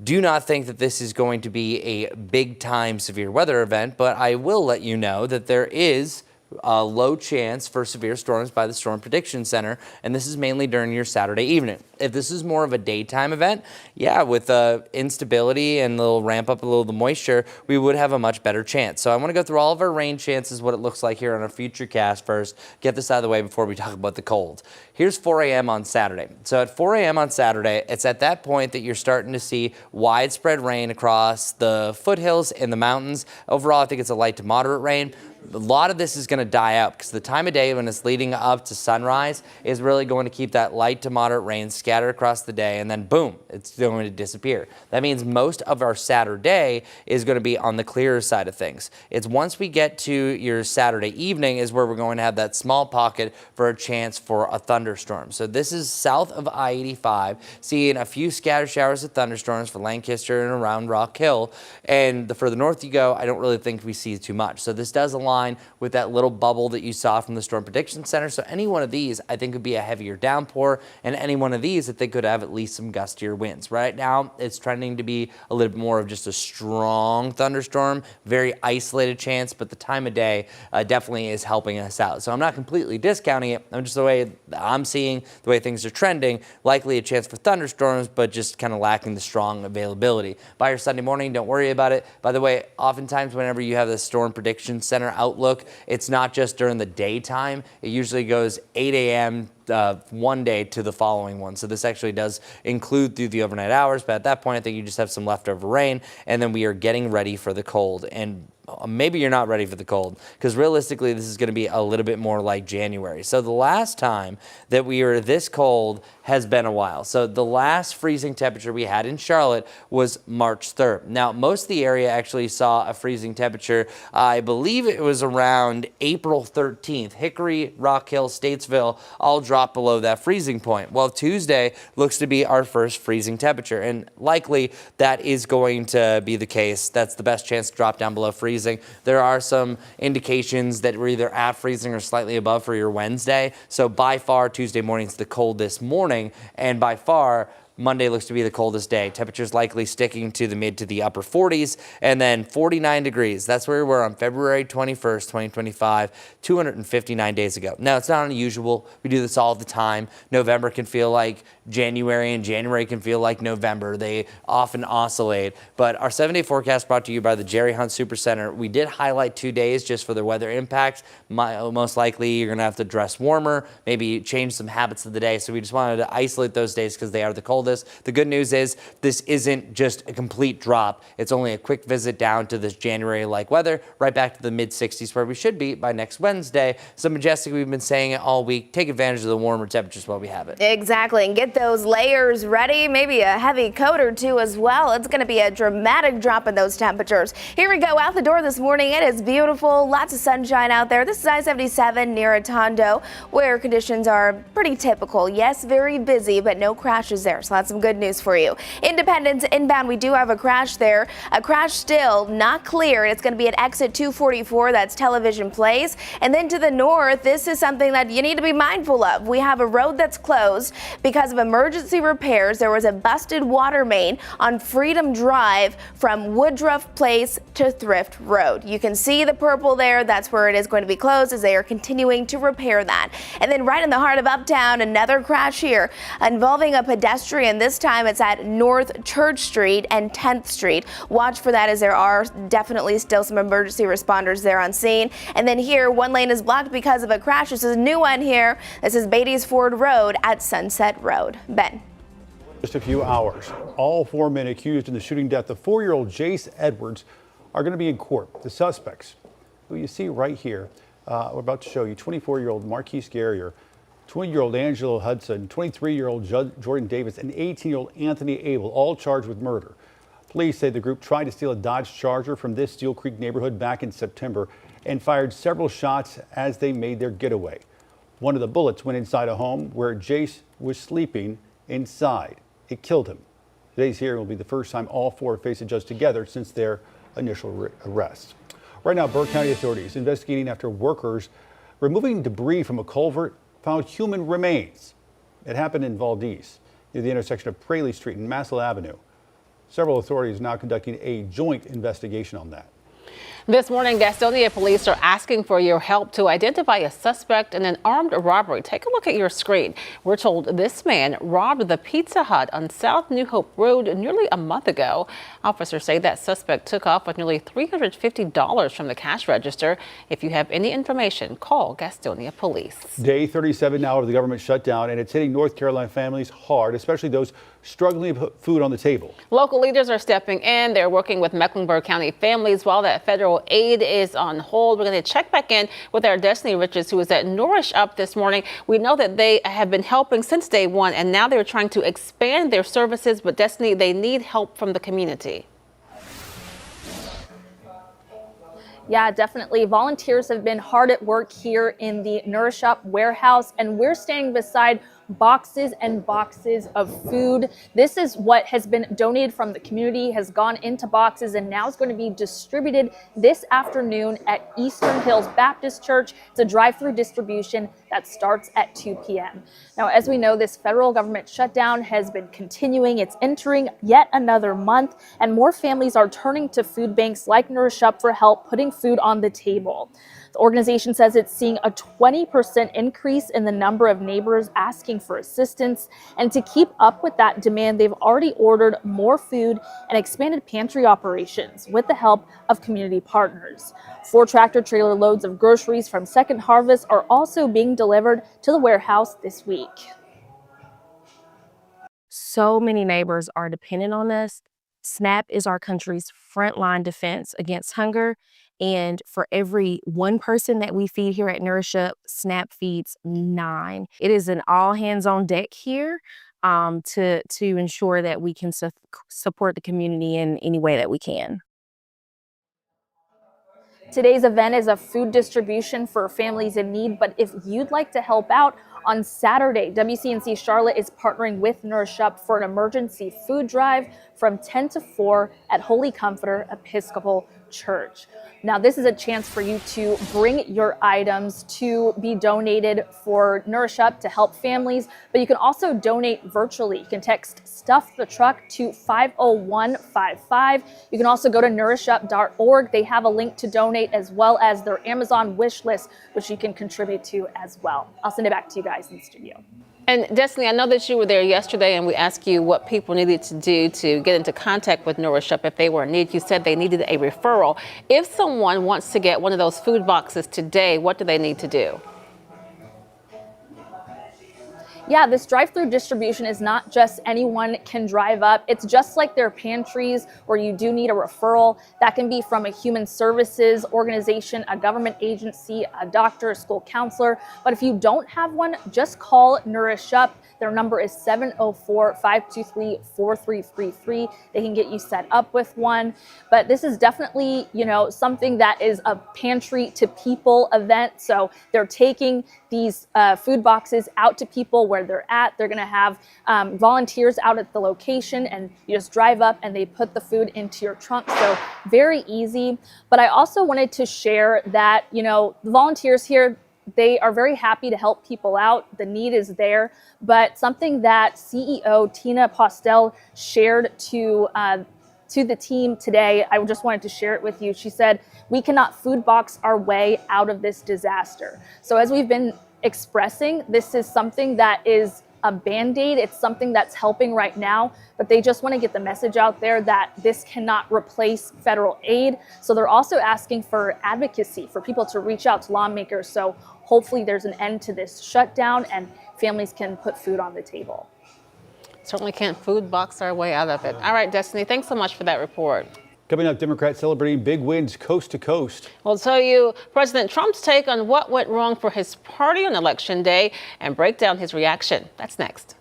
do not think that this is going to be a big time severe weather event, but I will let you know that there is a low chance for severe storms by the Storm Prediction Center, and this is mainly during your Saturday evening. If this is more of a daytime event, yeah, with instability and a little ramp up a little the moisture, we would have a much better chance. So I want to go through all of our rain chances, what it looks like here on our future cast first, get this out of the way before we talk about the cold. Here's 4 a.m. on Saturday. So at 4 a.m. on Saturday, it's at that point that you're starting to see widespread rain across the foothills and the mountains. Overall, I think it's a light to moderate rain. A lot of this is going to die out because the time of day when it's leading up to sunrise is really going to keep that light to moderate rain scattered across the day, and then boom, it's going to disappear. That means most of our Saturday is going to be on the clearer side of things. It's once we get to your Saturday evening is where we're going to have that small pocket for a chance for a thunderstorm. So this is south of I-85, seeing a few scattered showers of thunderstorms for Lancaster and around Rock Hill. And the further north you go, I don't really think we see too much. So this does align with that little bubble that you saw from the Storm Prediction Center. So any one of these, I think, would be a heavier downpour, and any one of these that they could have at least some gustier winds. Right now, it's trending to be a little bit more of just a strong thunderstorm, very isolated chance, but the time of day definitely is helping us out. So I'm not completely discounting it. I'm just the way I'm seeing, the way things are trending, likely a chance for thunderstorms, but just kind of lacking the strong availability. By your Sunday morning, don't worry about it. By the way, oftentimes whenever you have the Storm Prediction Center outlook, it's not just during the daytime. It usually goes 8 a.m. One day to the following one. So this actually does include through the overnight hours, but at that point I think you just have some leftover rain, and then we are getting ready for the cold. And maybe you're not ready for the cold, because realistically this is going to be a little bit more like January. So the last time that we were this cold has been a while. So the last freezing temperature we had in Charlotte was March 3rd. Now most of the area actually saw a freezing temperature, I believe it was around April 13th. Hickory, Rock Hill, Statesville all dropped below that freezing point. Well, Tuesday looks to be our first freezing temperature, and likely that is going to be the case. That's the best chance to drop down below freezing. There are some indications that we're either at freezing or slightly above for your Wednesday. So by far Tuesday morning is the coldest morning, and by far Monday looks to be the coldest day. Temperatures likely sticking to the mid to the upper 40s, and then 49 degrees. That's where we were on February 21st, 2025, 259 days ago. Now, it's not unusual. We do this all the time. November can feel like January, and January can feel like November. They often oscillate. But our 7-day forecast brought to you by the Jerry Hunt Super Center. We did highlight 2 days just for the weather impacts. Most likely, you're going to have to dress warmer, maybe change some habits of the day. So we just wanted to isolate those days because they are the coldest. The good news is this isn't just a complete drop. It's only a quick visit down to this January-like weather, right back to the mid-60s where we should be by next Wednesday. So Majestic, we've been saying it all week. Take advantage of the warmer temperatures while we have it. Exactly, and get those layers ready, maybe a heavy coat or two as well. It's going to be a dramatic drop in those temperatures. Here we go out the door this morning. It is beautiful, lots of sunshine out there. This is I-77 near Atondo, where conditions are pretty typical. Yes, very busy, but no crashes there, so that's some good news for you. Independence inbound, we do have a crash there. A crash still not clear. It's going to be at exit 244, that's Television Place. And then to the north, this is something that you need to be mindful of. We have a road that's closed because of emergency repairs. There was a busted water main on Freedom Drive from Woodruff Place to Thrift Road. You can see the purple there. That's where it is going to be closed as they are continuing to repair that. And then right in the heart of Uptown, another crash here involving a pedestrian. This time it's at North Church Street and 10th Street. Watch for that as there are definitely still some emergency responders there on scene. And then here, one lane is blocked because of a crash. This is a new one here. This is Beatty's Ford Road at Sunset Road. Ben. Just a few hours. All 4 men accused in the shooting death of 4-year-old Jace Edwards are going to be in court. The suspects, who you see right here, we're about to show you, 24-year-old Marquise Guerrier, 20-year-old Angelo Hudson, 23-year-old Jordan Davis, and 18-year-old Anthony Abel, all charged with murder. Police say the group tried to steal a Dodge Charger from this Steel Creek neighborhood back in September and fired several shots as they made their getaway. One of the bullets went inside a home where Jace was sleeping inside. It killed him. Today's hearing will be the first time all 4 face a judge together since their initial arrest. Right now, Burke County authorities investigating after workers removing debris from a culvert found human remains. It happened in Valdez, near the intersection of Praley Street and Massell Avenue. Several authorities now conducting a joint investigation on that. This morning, Gastonia police are asking for your help to identify a suspect in an armed robbery. Take a look at your screen. We're told this man robbed the Pizza Hut on South New Hope Road nearly a month ago. Officers say that suspect took off with nearly $350 from the cash register. If you have any information, call Gastonia police. Day 37 now of the government shutdown, and it's hitting North Carolina families hard, especially those struggling to put food on the table. Local leaders are stepping in. They're working with Mecklenburg County families while that federal aid is on hold. We're going to check back in with our Destiny Riches, who is at Nourish Up this morning. We know that they have been helping since day one, and now they're trying to expand their services. But Destiny, they need help from the community. Yeah, definitely. Volunteers have been hard at work here in the Nourish Up warehouse, and we're standing beside boxes and boxes of food. This is what has been donated from the community, has gone into boxes, and now is going to be distributed this afternoon at Eastern Hills Baptist Church. It's a drive-through distribution that starts at 2 p.m. Now, as we know, this federal government shutdown has been continuing. It's entering yet another month, and more families are turning to food banks like Nourish Up for help putting food on the table. The organization says it's seeing a 20% increase in the number of neighbors asking for assistance. And to keep up with that demand, they've already ordered more food and expanded pantry operations with the help of community partners. 4 tractor-trailer loads of groceries from Second Harvest are also being delivered to the warehouse this week. So many neighbors are dependent on us. SNAP is our country's frontline defense against hunger. And for every 1 person that we feed here at Nourish Up, SNAP feeds 9. It is an all hands on deck here to ensure that we can support the community in any way that we can. Today's event is a food distribution for families in need, but if you'd like to help out, on Saturday, WCNC Charlotte is partnering with Nourish Up for an emergency food drive from 10 to 4 at Holy Comforter Episcopal Church. Now, this is a chance for you to bring your items to be donated for Nourish Up to help families, but you can also donate virtually. You can text Stuff the Truck to 50155. You can also go to nourishup.org. They have a link to donate as well as their Amazon wish list, which you can contribute to as well. I'll send it back to you guys in the studio. And Destiny, I know that you were there yesterday and we asked you what people needed to do to get into contact with Nourish Up if they were in need. You said they needed a referral. If someone wants to get one of those food boxes today, what do they need to do? Yeah, this drive-through distribution is not just anyone can drive up. It's just like their pantries where you do need a referral. That can be from a human services organization, a government agency, a doctor, a school counselor. But if you don't have one, just call Nourish Up. Their number is 704-523-4333. They can get you set up with one. But this is definitely, something that is a pantry to people event. So they're taking these food boxes out to people where they're at. They're going to have volunteers out at the location, and you just drive up and they put the food into your trunk. So very easy. But I also wanted to share that, the volunteers here, they are very happy to help people out. The need is there. But something that CEO Tina Postel shared to the team today, I just wanted to share it with you. She said, "We cannot food box our way out of this disaster." So as we've been expressing, this is something that is a Band-Aid. It's something that's helping right now, but they just want to get the message out there that this cannot replace federal aid. So they're also asking for advocacy, for people to reach out to lawmakers. So hopefully there's an end to this shutdown and families can put food on the table. Certainly can't food box our way out of it. All right, Destiny, thanks so much for that report. Coming up, Democrats celebrating big wins coast to coast. We'll tell you President Trump's take on what went wrong for his party on Election Day and break down his reaction. That's next.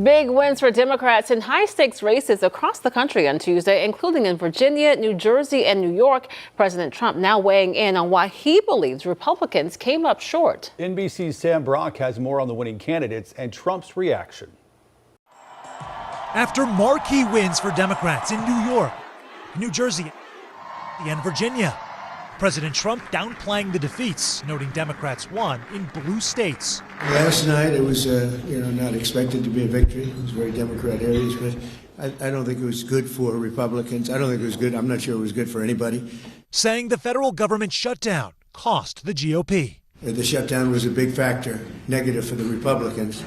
Big wins for Democrats in high-stakes races across the country on Tuesday, including in Virginia, New Jersey, and New York. President Trump now weighing in on why he believes Republicans came up short. NBC's Sam Brock has more on the winning candidates and Trump's reaction. After marquee wins for Democrats in New York, New Jersey, and Virginia, President Trump downplaying the defeats, noting Democrats won in blue states. Last night, it was not expected to be a victory. It was very Democrat areas, but I don't think it was good for Republicans. I don't think it was good. I'm not sure it was good for anybody. Saying the federal government shutdown cost the GOP. The shutdown was a big factor, negative for the Republicans,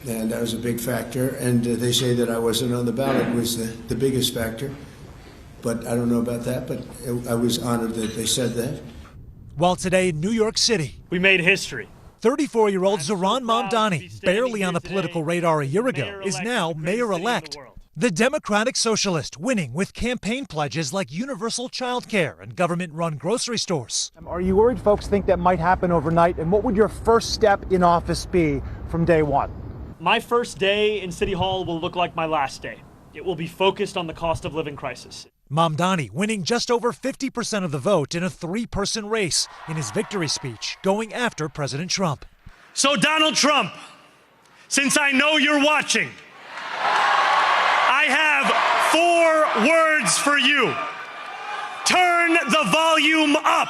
and that was a big factor. And they say that I wasn't on the ballot was the biggest factor. But I don't know about that, but I was honored that they said that. While today in New York City, we made history. 34-year-old Zohran Mamdani, barely on the political radar a year ago, is now mayor-elect. The Democratic Socialist winning with campaign pledges like universal child care and government-run grocery stores. Are you worried folks think that might happen overnight? And what would your first step in office be from day one? My first day in City Hall will look like my last day. It will be focused on the cost of living crisis. Mamdani winning just over 50% of the vote in a three-person race in his victory speech, going after President Trump. So Donald Trump, since I know you're watching, I have 4 words for you. Turn the volume up.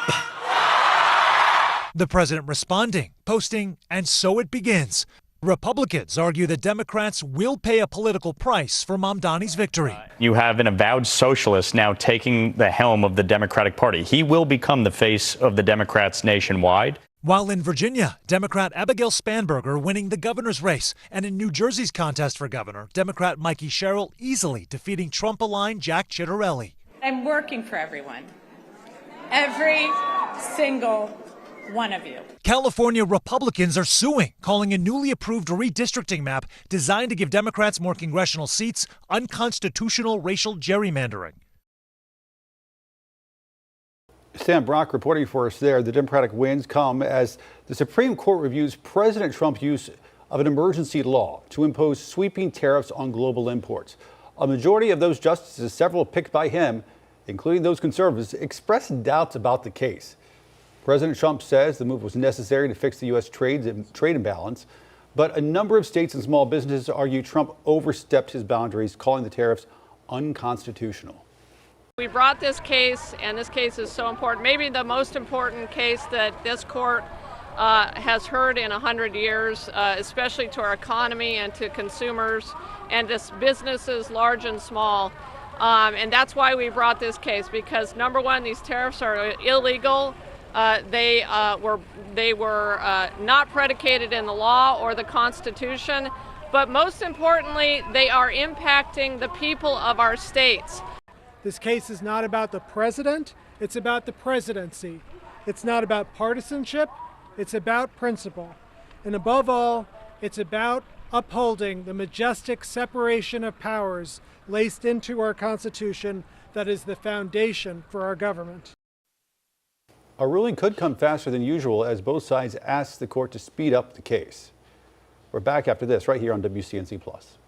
The president responding, posting, and so it begins. Republicans argue that Democrats will pay a political price for Mamdani's victory. You have an avowed socialist now taking the helm of the Democratic Party. He will become the face of the Democrats nationwide. While in Virginia, Democrat Abigail Spanberger winning the governor's race, and in New Jersey's contest for governor, Democrat Mikey Sherrill easily defeating Trump-aligned Jack Ciattarelli. I'm working for everyone. Every single one of you. California Republicans are suing, calling a newly approved redistricting map designed to give Democrats more congressional seats unconstitutional racial gerrymandering. Sam Brock reporting for us there. The Democratic wins come as the Supreme Court reviews President Trump's use of an emergency law to impose sweeping tariffs on global imports. A majority of those justices, several picked by him, including those conservatives, expressed doubts about the case. President Trump says the move was necessary to fix the U.S. trade imbalance, but a number of states and small businesses argue Trump overstepped his boundaries, calling the tariffs unconstitutional. We brought this case, and this case is so important, maybe the most important case that this court has heard in 100 years, especially to our economy and to consumers and to businesses large and small. And that's why we brought this case, because number one, these tariffs are illegal. They were not predicated in the law or the Constitution, but most importantly, they are impacting the people of our states. This case is not about the president, it's about the presidency. It's not about partisanship, it's about principle. And above all, it's about upholding the majestic separation of powers laced into our Constitution that is the foundation for our government. A ruling could come faster than usual as both sides ask the court to speed up the case. We're back after this right here on WCNC Plus.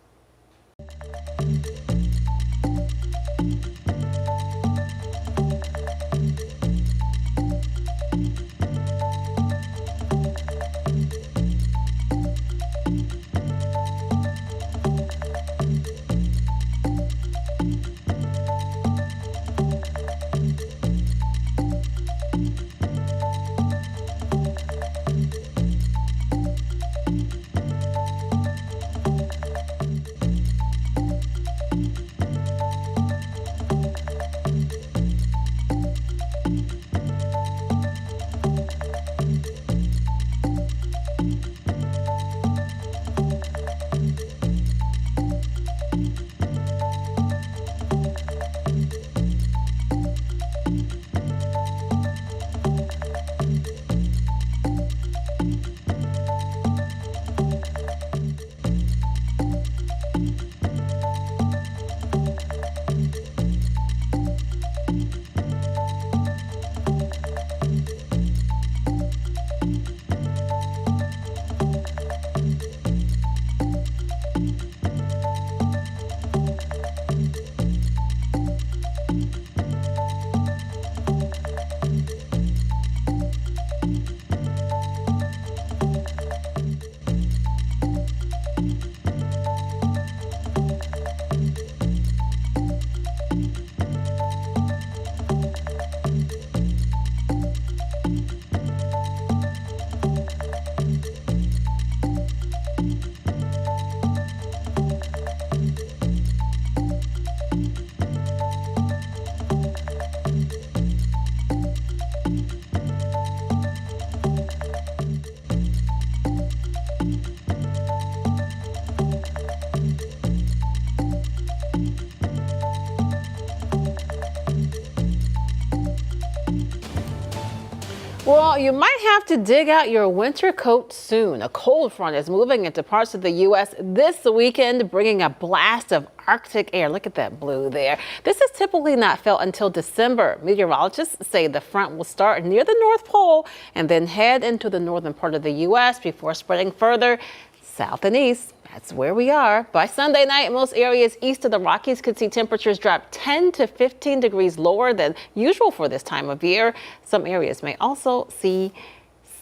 Well, you might have to dig out your winter coat soon. A cold front is moving into parts of the U.S. this weekend, bringing a blast of Arctic air. Look at that blue there. This is typically not felt until December. Meteorologists say the front will start near the North Pole and then head into the northern part of the U.S. before spreading further south and east. That's where we are. By Sunday night, most areas east of the Rockies could see temperatures drop 10 to 15 degrees lower than usual for this time of year. Some areas may also see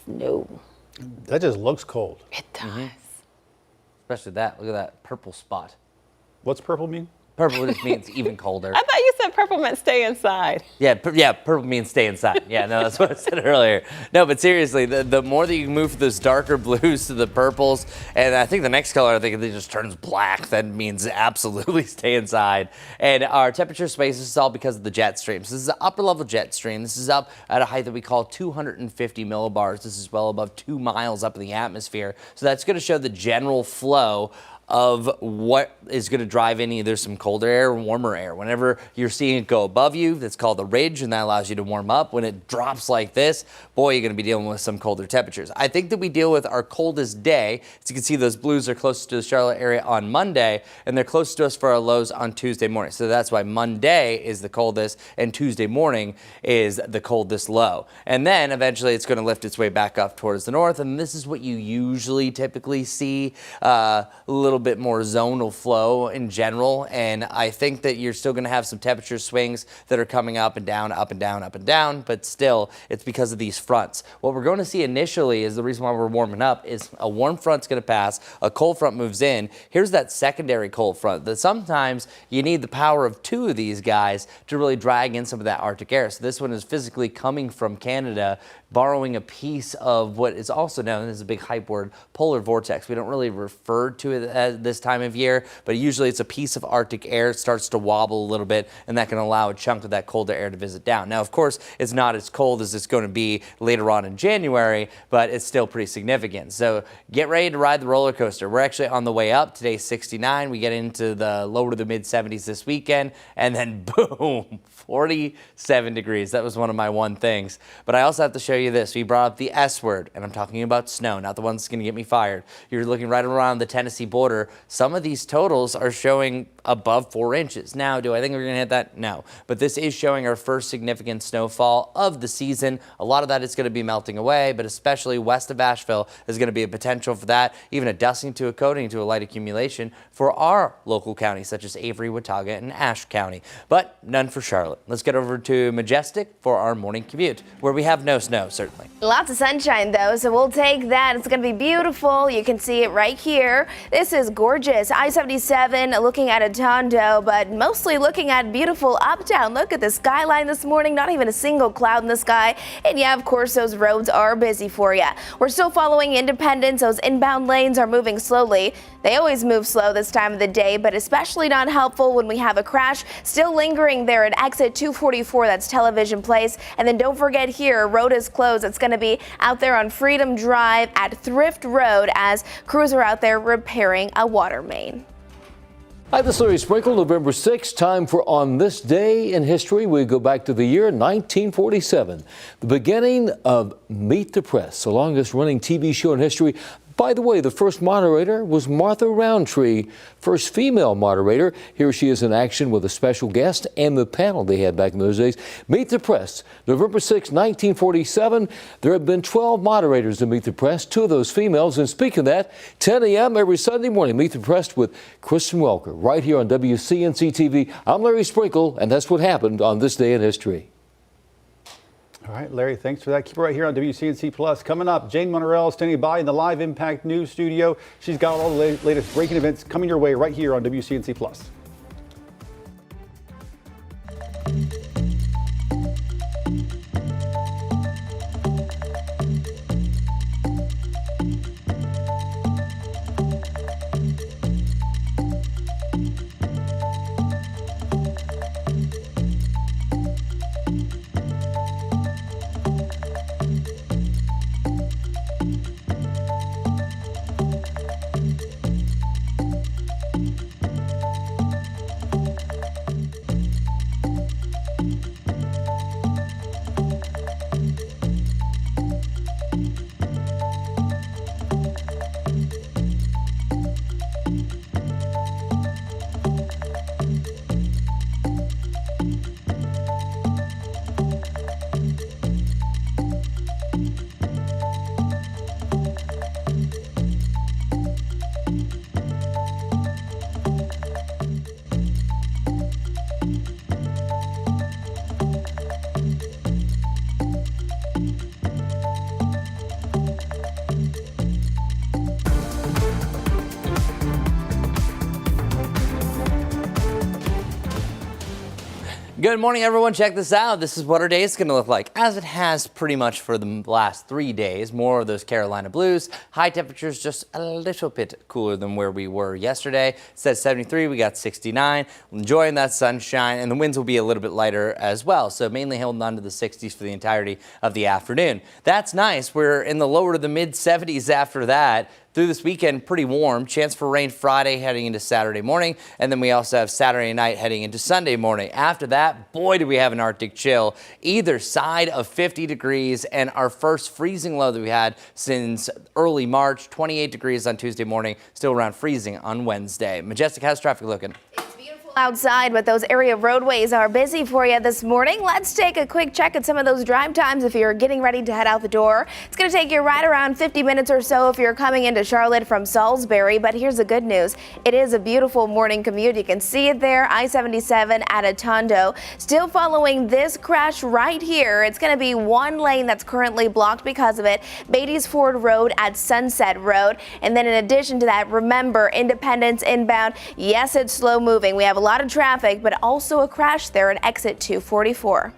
snow. That just looks cold. It does. Especially that. Look at that purple spot. What's purple mean? Purple just means even colder. I thought you said purple meant stay inside. Yeah, purple means stay inside. Yeah, no, that's what I said earlier. No, but seriously, the more that you move from those darker blues to the purples, and I think the next color, I think it just turns black. That means absolutely stay inside. And our temperature space, this is all because of the jet streams. This is an upper level jet stream. This is up at a height that we call 250 millibars. This is well above 2 miles up in the atmosphere. So that's going to show the general flow of what is going to drive in either some colder air or warmer air. Whenever you're seeing it go above you, that's called a ridge, and that allows you to warm up. When it drops like this, boy, you're going to be dealing with some colder temperatures. I think that we deal with our coldest day. As you can see, those blues are close to the Charlotte area on Monday, and they're close to us for our lows on Tuesday morning. So that's why Monday is the coldest, and Tuesday morning is the coldest low. And then eventually it's going to lift its way back up towards the north, and this is what you usually typically see, a little bit more zonal flow in general, and I think that you're still going to have some temperature swings that are coming up and down, up and down, up and down, but still it's because of these fronts. What we're going to see initially is the reason why we're warming up is a warm front's going to pass, a cold front moves in. Here's that secondary cold front that sometimes you need the power of two of these guys to really drag in some of that Arctic air. So this one is physically coming from Canada, borrowing a piece of what is also known as a big hype word, polar vortex. We don't really refer to it at this time of year, but usually it's a piece of Arctic air. It starts to wobble a little bit, and that can allow a chunk of that colder air to visit down. Now, of course, it's not as cold as it's going to be later on in January, but it's still pretty significant. So get ready to ride the roller coaster. We're actually on the way up. Today's 69. We get into the lower to the mid 70s this weekend, and then boom, 47 degrees. That was one of my one things. But I also have to show you this. We brought up the S word, and I'm talking about snow, not the one that's going to get me fired. You're looking right around the Tennessee border. Some of these totals are showing above 4 inches. Now, do I think we're going to hit that? No. But this is showing our first significant snowfall of the season. A lot of that is going to be melting away, but especially west of Asheville is going to be a potential for that, even a dusting to a coating to a light accumulation for our local counties, such as Avery, Watauga, and Ashe County. But none for Charlotte. Let's get over to Majestic for our morning commute, where we have no snow, certainly. Lots of sunshine, though, so we'll take that. It's going to be beautiful. You can see it right here. This is gorgeous. I-77 looking at Atondo, but mostly looking at beautiful Uptown. Look at the skyline this morning. Not even a single cloud in the sky. And yeah, of course, those roads are busy for you. We're still following Independence. Those inbound lanes are moving slowly. They always move slow this time of the day, but especially not helpful when we have a crash still lingering there at exit 244. That's Television Place. And then don't forget here, road is closed. It's going to be out there on Freedom Drive at Thrift Road as crews are out there repairing a water main. Hi, this is Larry Sprinkle, November 6th. Time for On This Day in History. We go back to the year 1947, the beginning of Meet the Press, the longest running TV show in history. By the way, the first moderator was Martha Roundtree, first female moderator. Here she is in action with a special guest and the panel they had back in those days. Meet the Press, November 6, 1947. There have been 12 moderators to Meet the Press, 2 of those females. And speaking of that, 10 a.m. every Sunday morning, Meet the Press with Kristen Welker, right here on WCNC TV. I'm Larry Sprinkle, and that's what happened on this day in history. All right, Larry, thanks for that. Keep it right here on WCNC Plus. Coming up, Jane Monterell standing by in the Live Impact News studio. She's got all the latest breaking events coming your way right here on WCNC Plus. Good morning, everyone. Check this out. This is what our day is going to look like, as it has pretty much for the last 3 days. More of those Carolina blues. High temperatures just a little bit cooler than where we were yesterday. It says 73. We got 69. Enjoying that sunshine, and the winds will be a little bit lighter as well. So mainly holding on to the 60s for the entirety of the afternoon. That's nice. We're in the lower to the mid 70s after that. Through this weekend, pretty warm. Chance for rain Friday heading into Saturday morning. And then we also have Saturday night heading into Sunday morning. After that, boy, do we have an Arctic chill. Either side of 50 degrees and our first freezing low that we had since early March. 28 degrees on Tuesday morning. Still around freezing on Wednesday. Majestic, how's traffic looking? Outside, but those area roadways are busy for you this morning. Let's take a quick check at some of those drive times if you're getting ready to head out the door. It's going to take you right around 50 minutes or so if you're coming into Charlotte from Salisbury. But here's the good news. It is a beautiful morning commute. You can see it there, I-77 at Atondo. Still following this crash right here. It's going to be one lane that's currently blocked because of it. Beatty's Ford Road at Sunset Road. And then in addition to that, remember, Independence inbound. Yes, it's slow moving. We have a lot of traffic, but also a crash there at exit 244.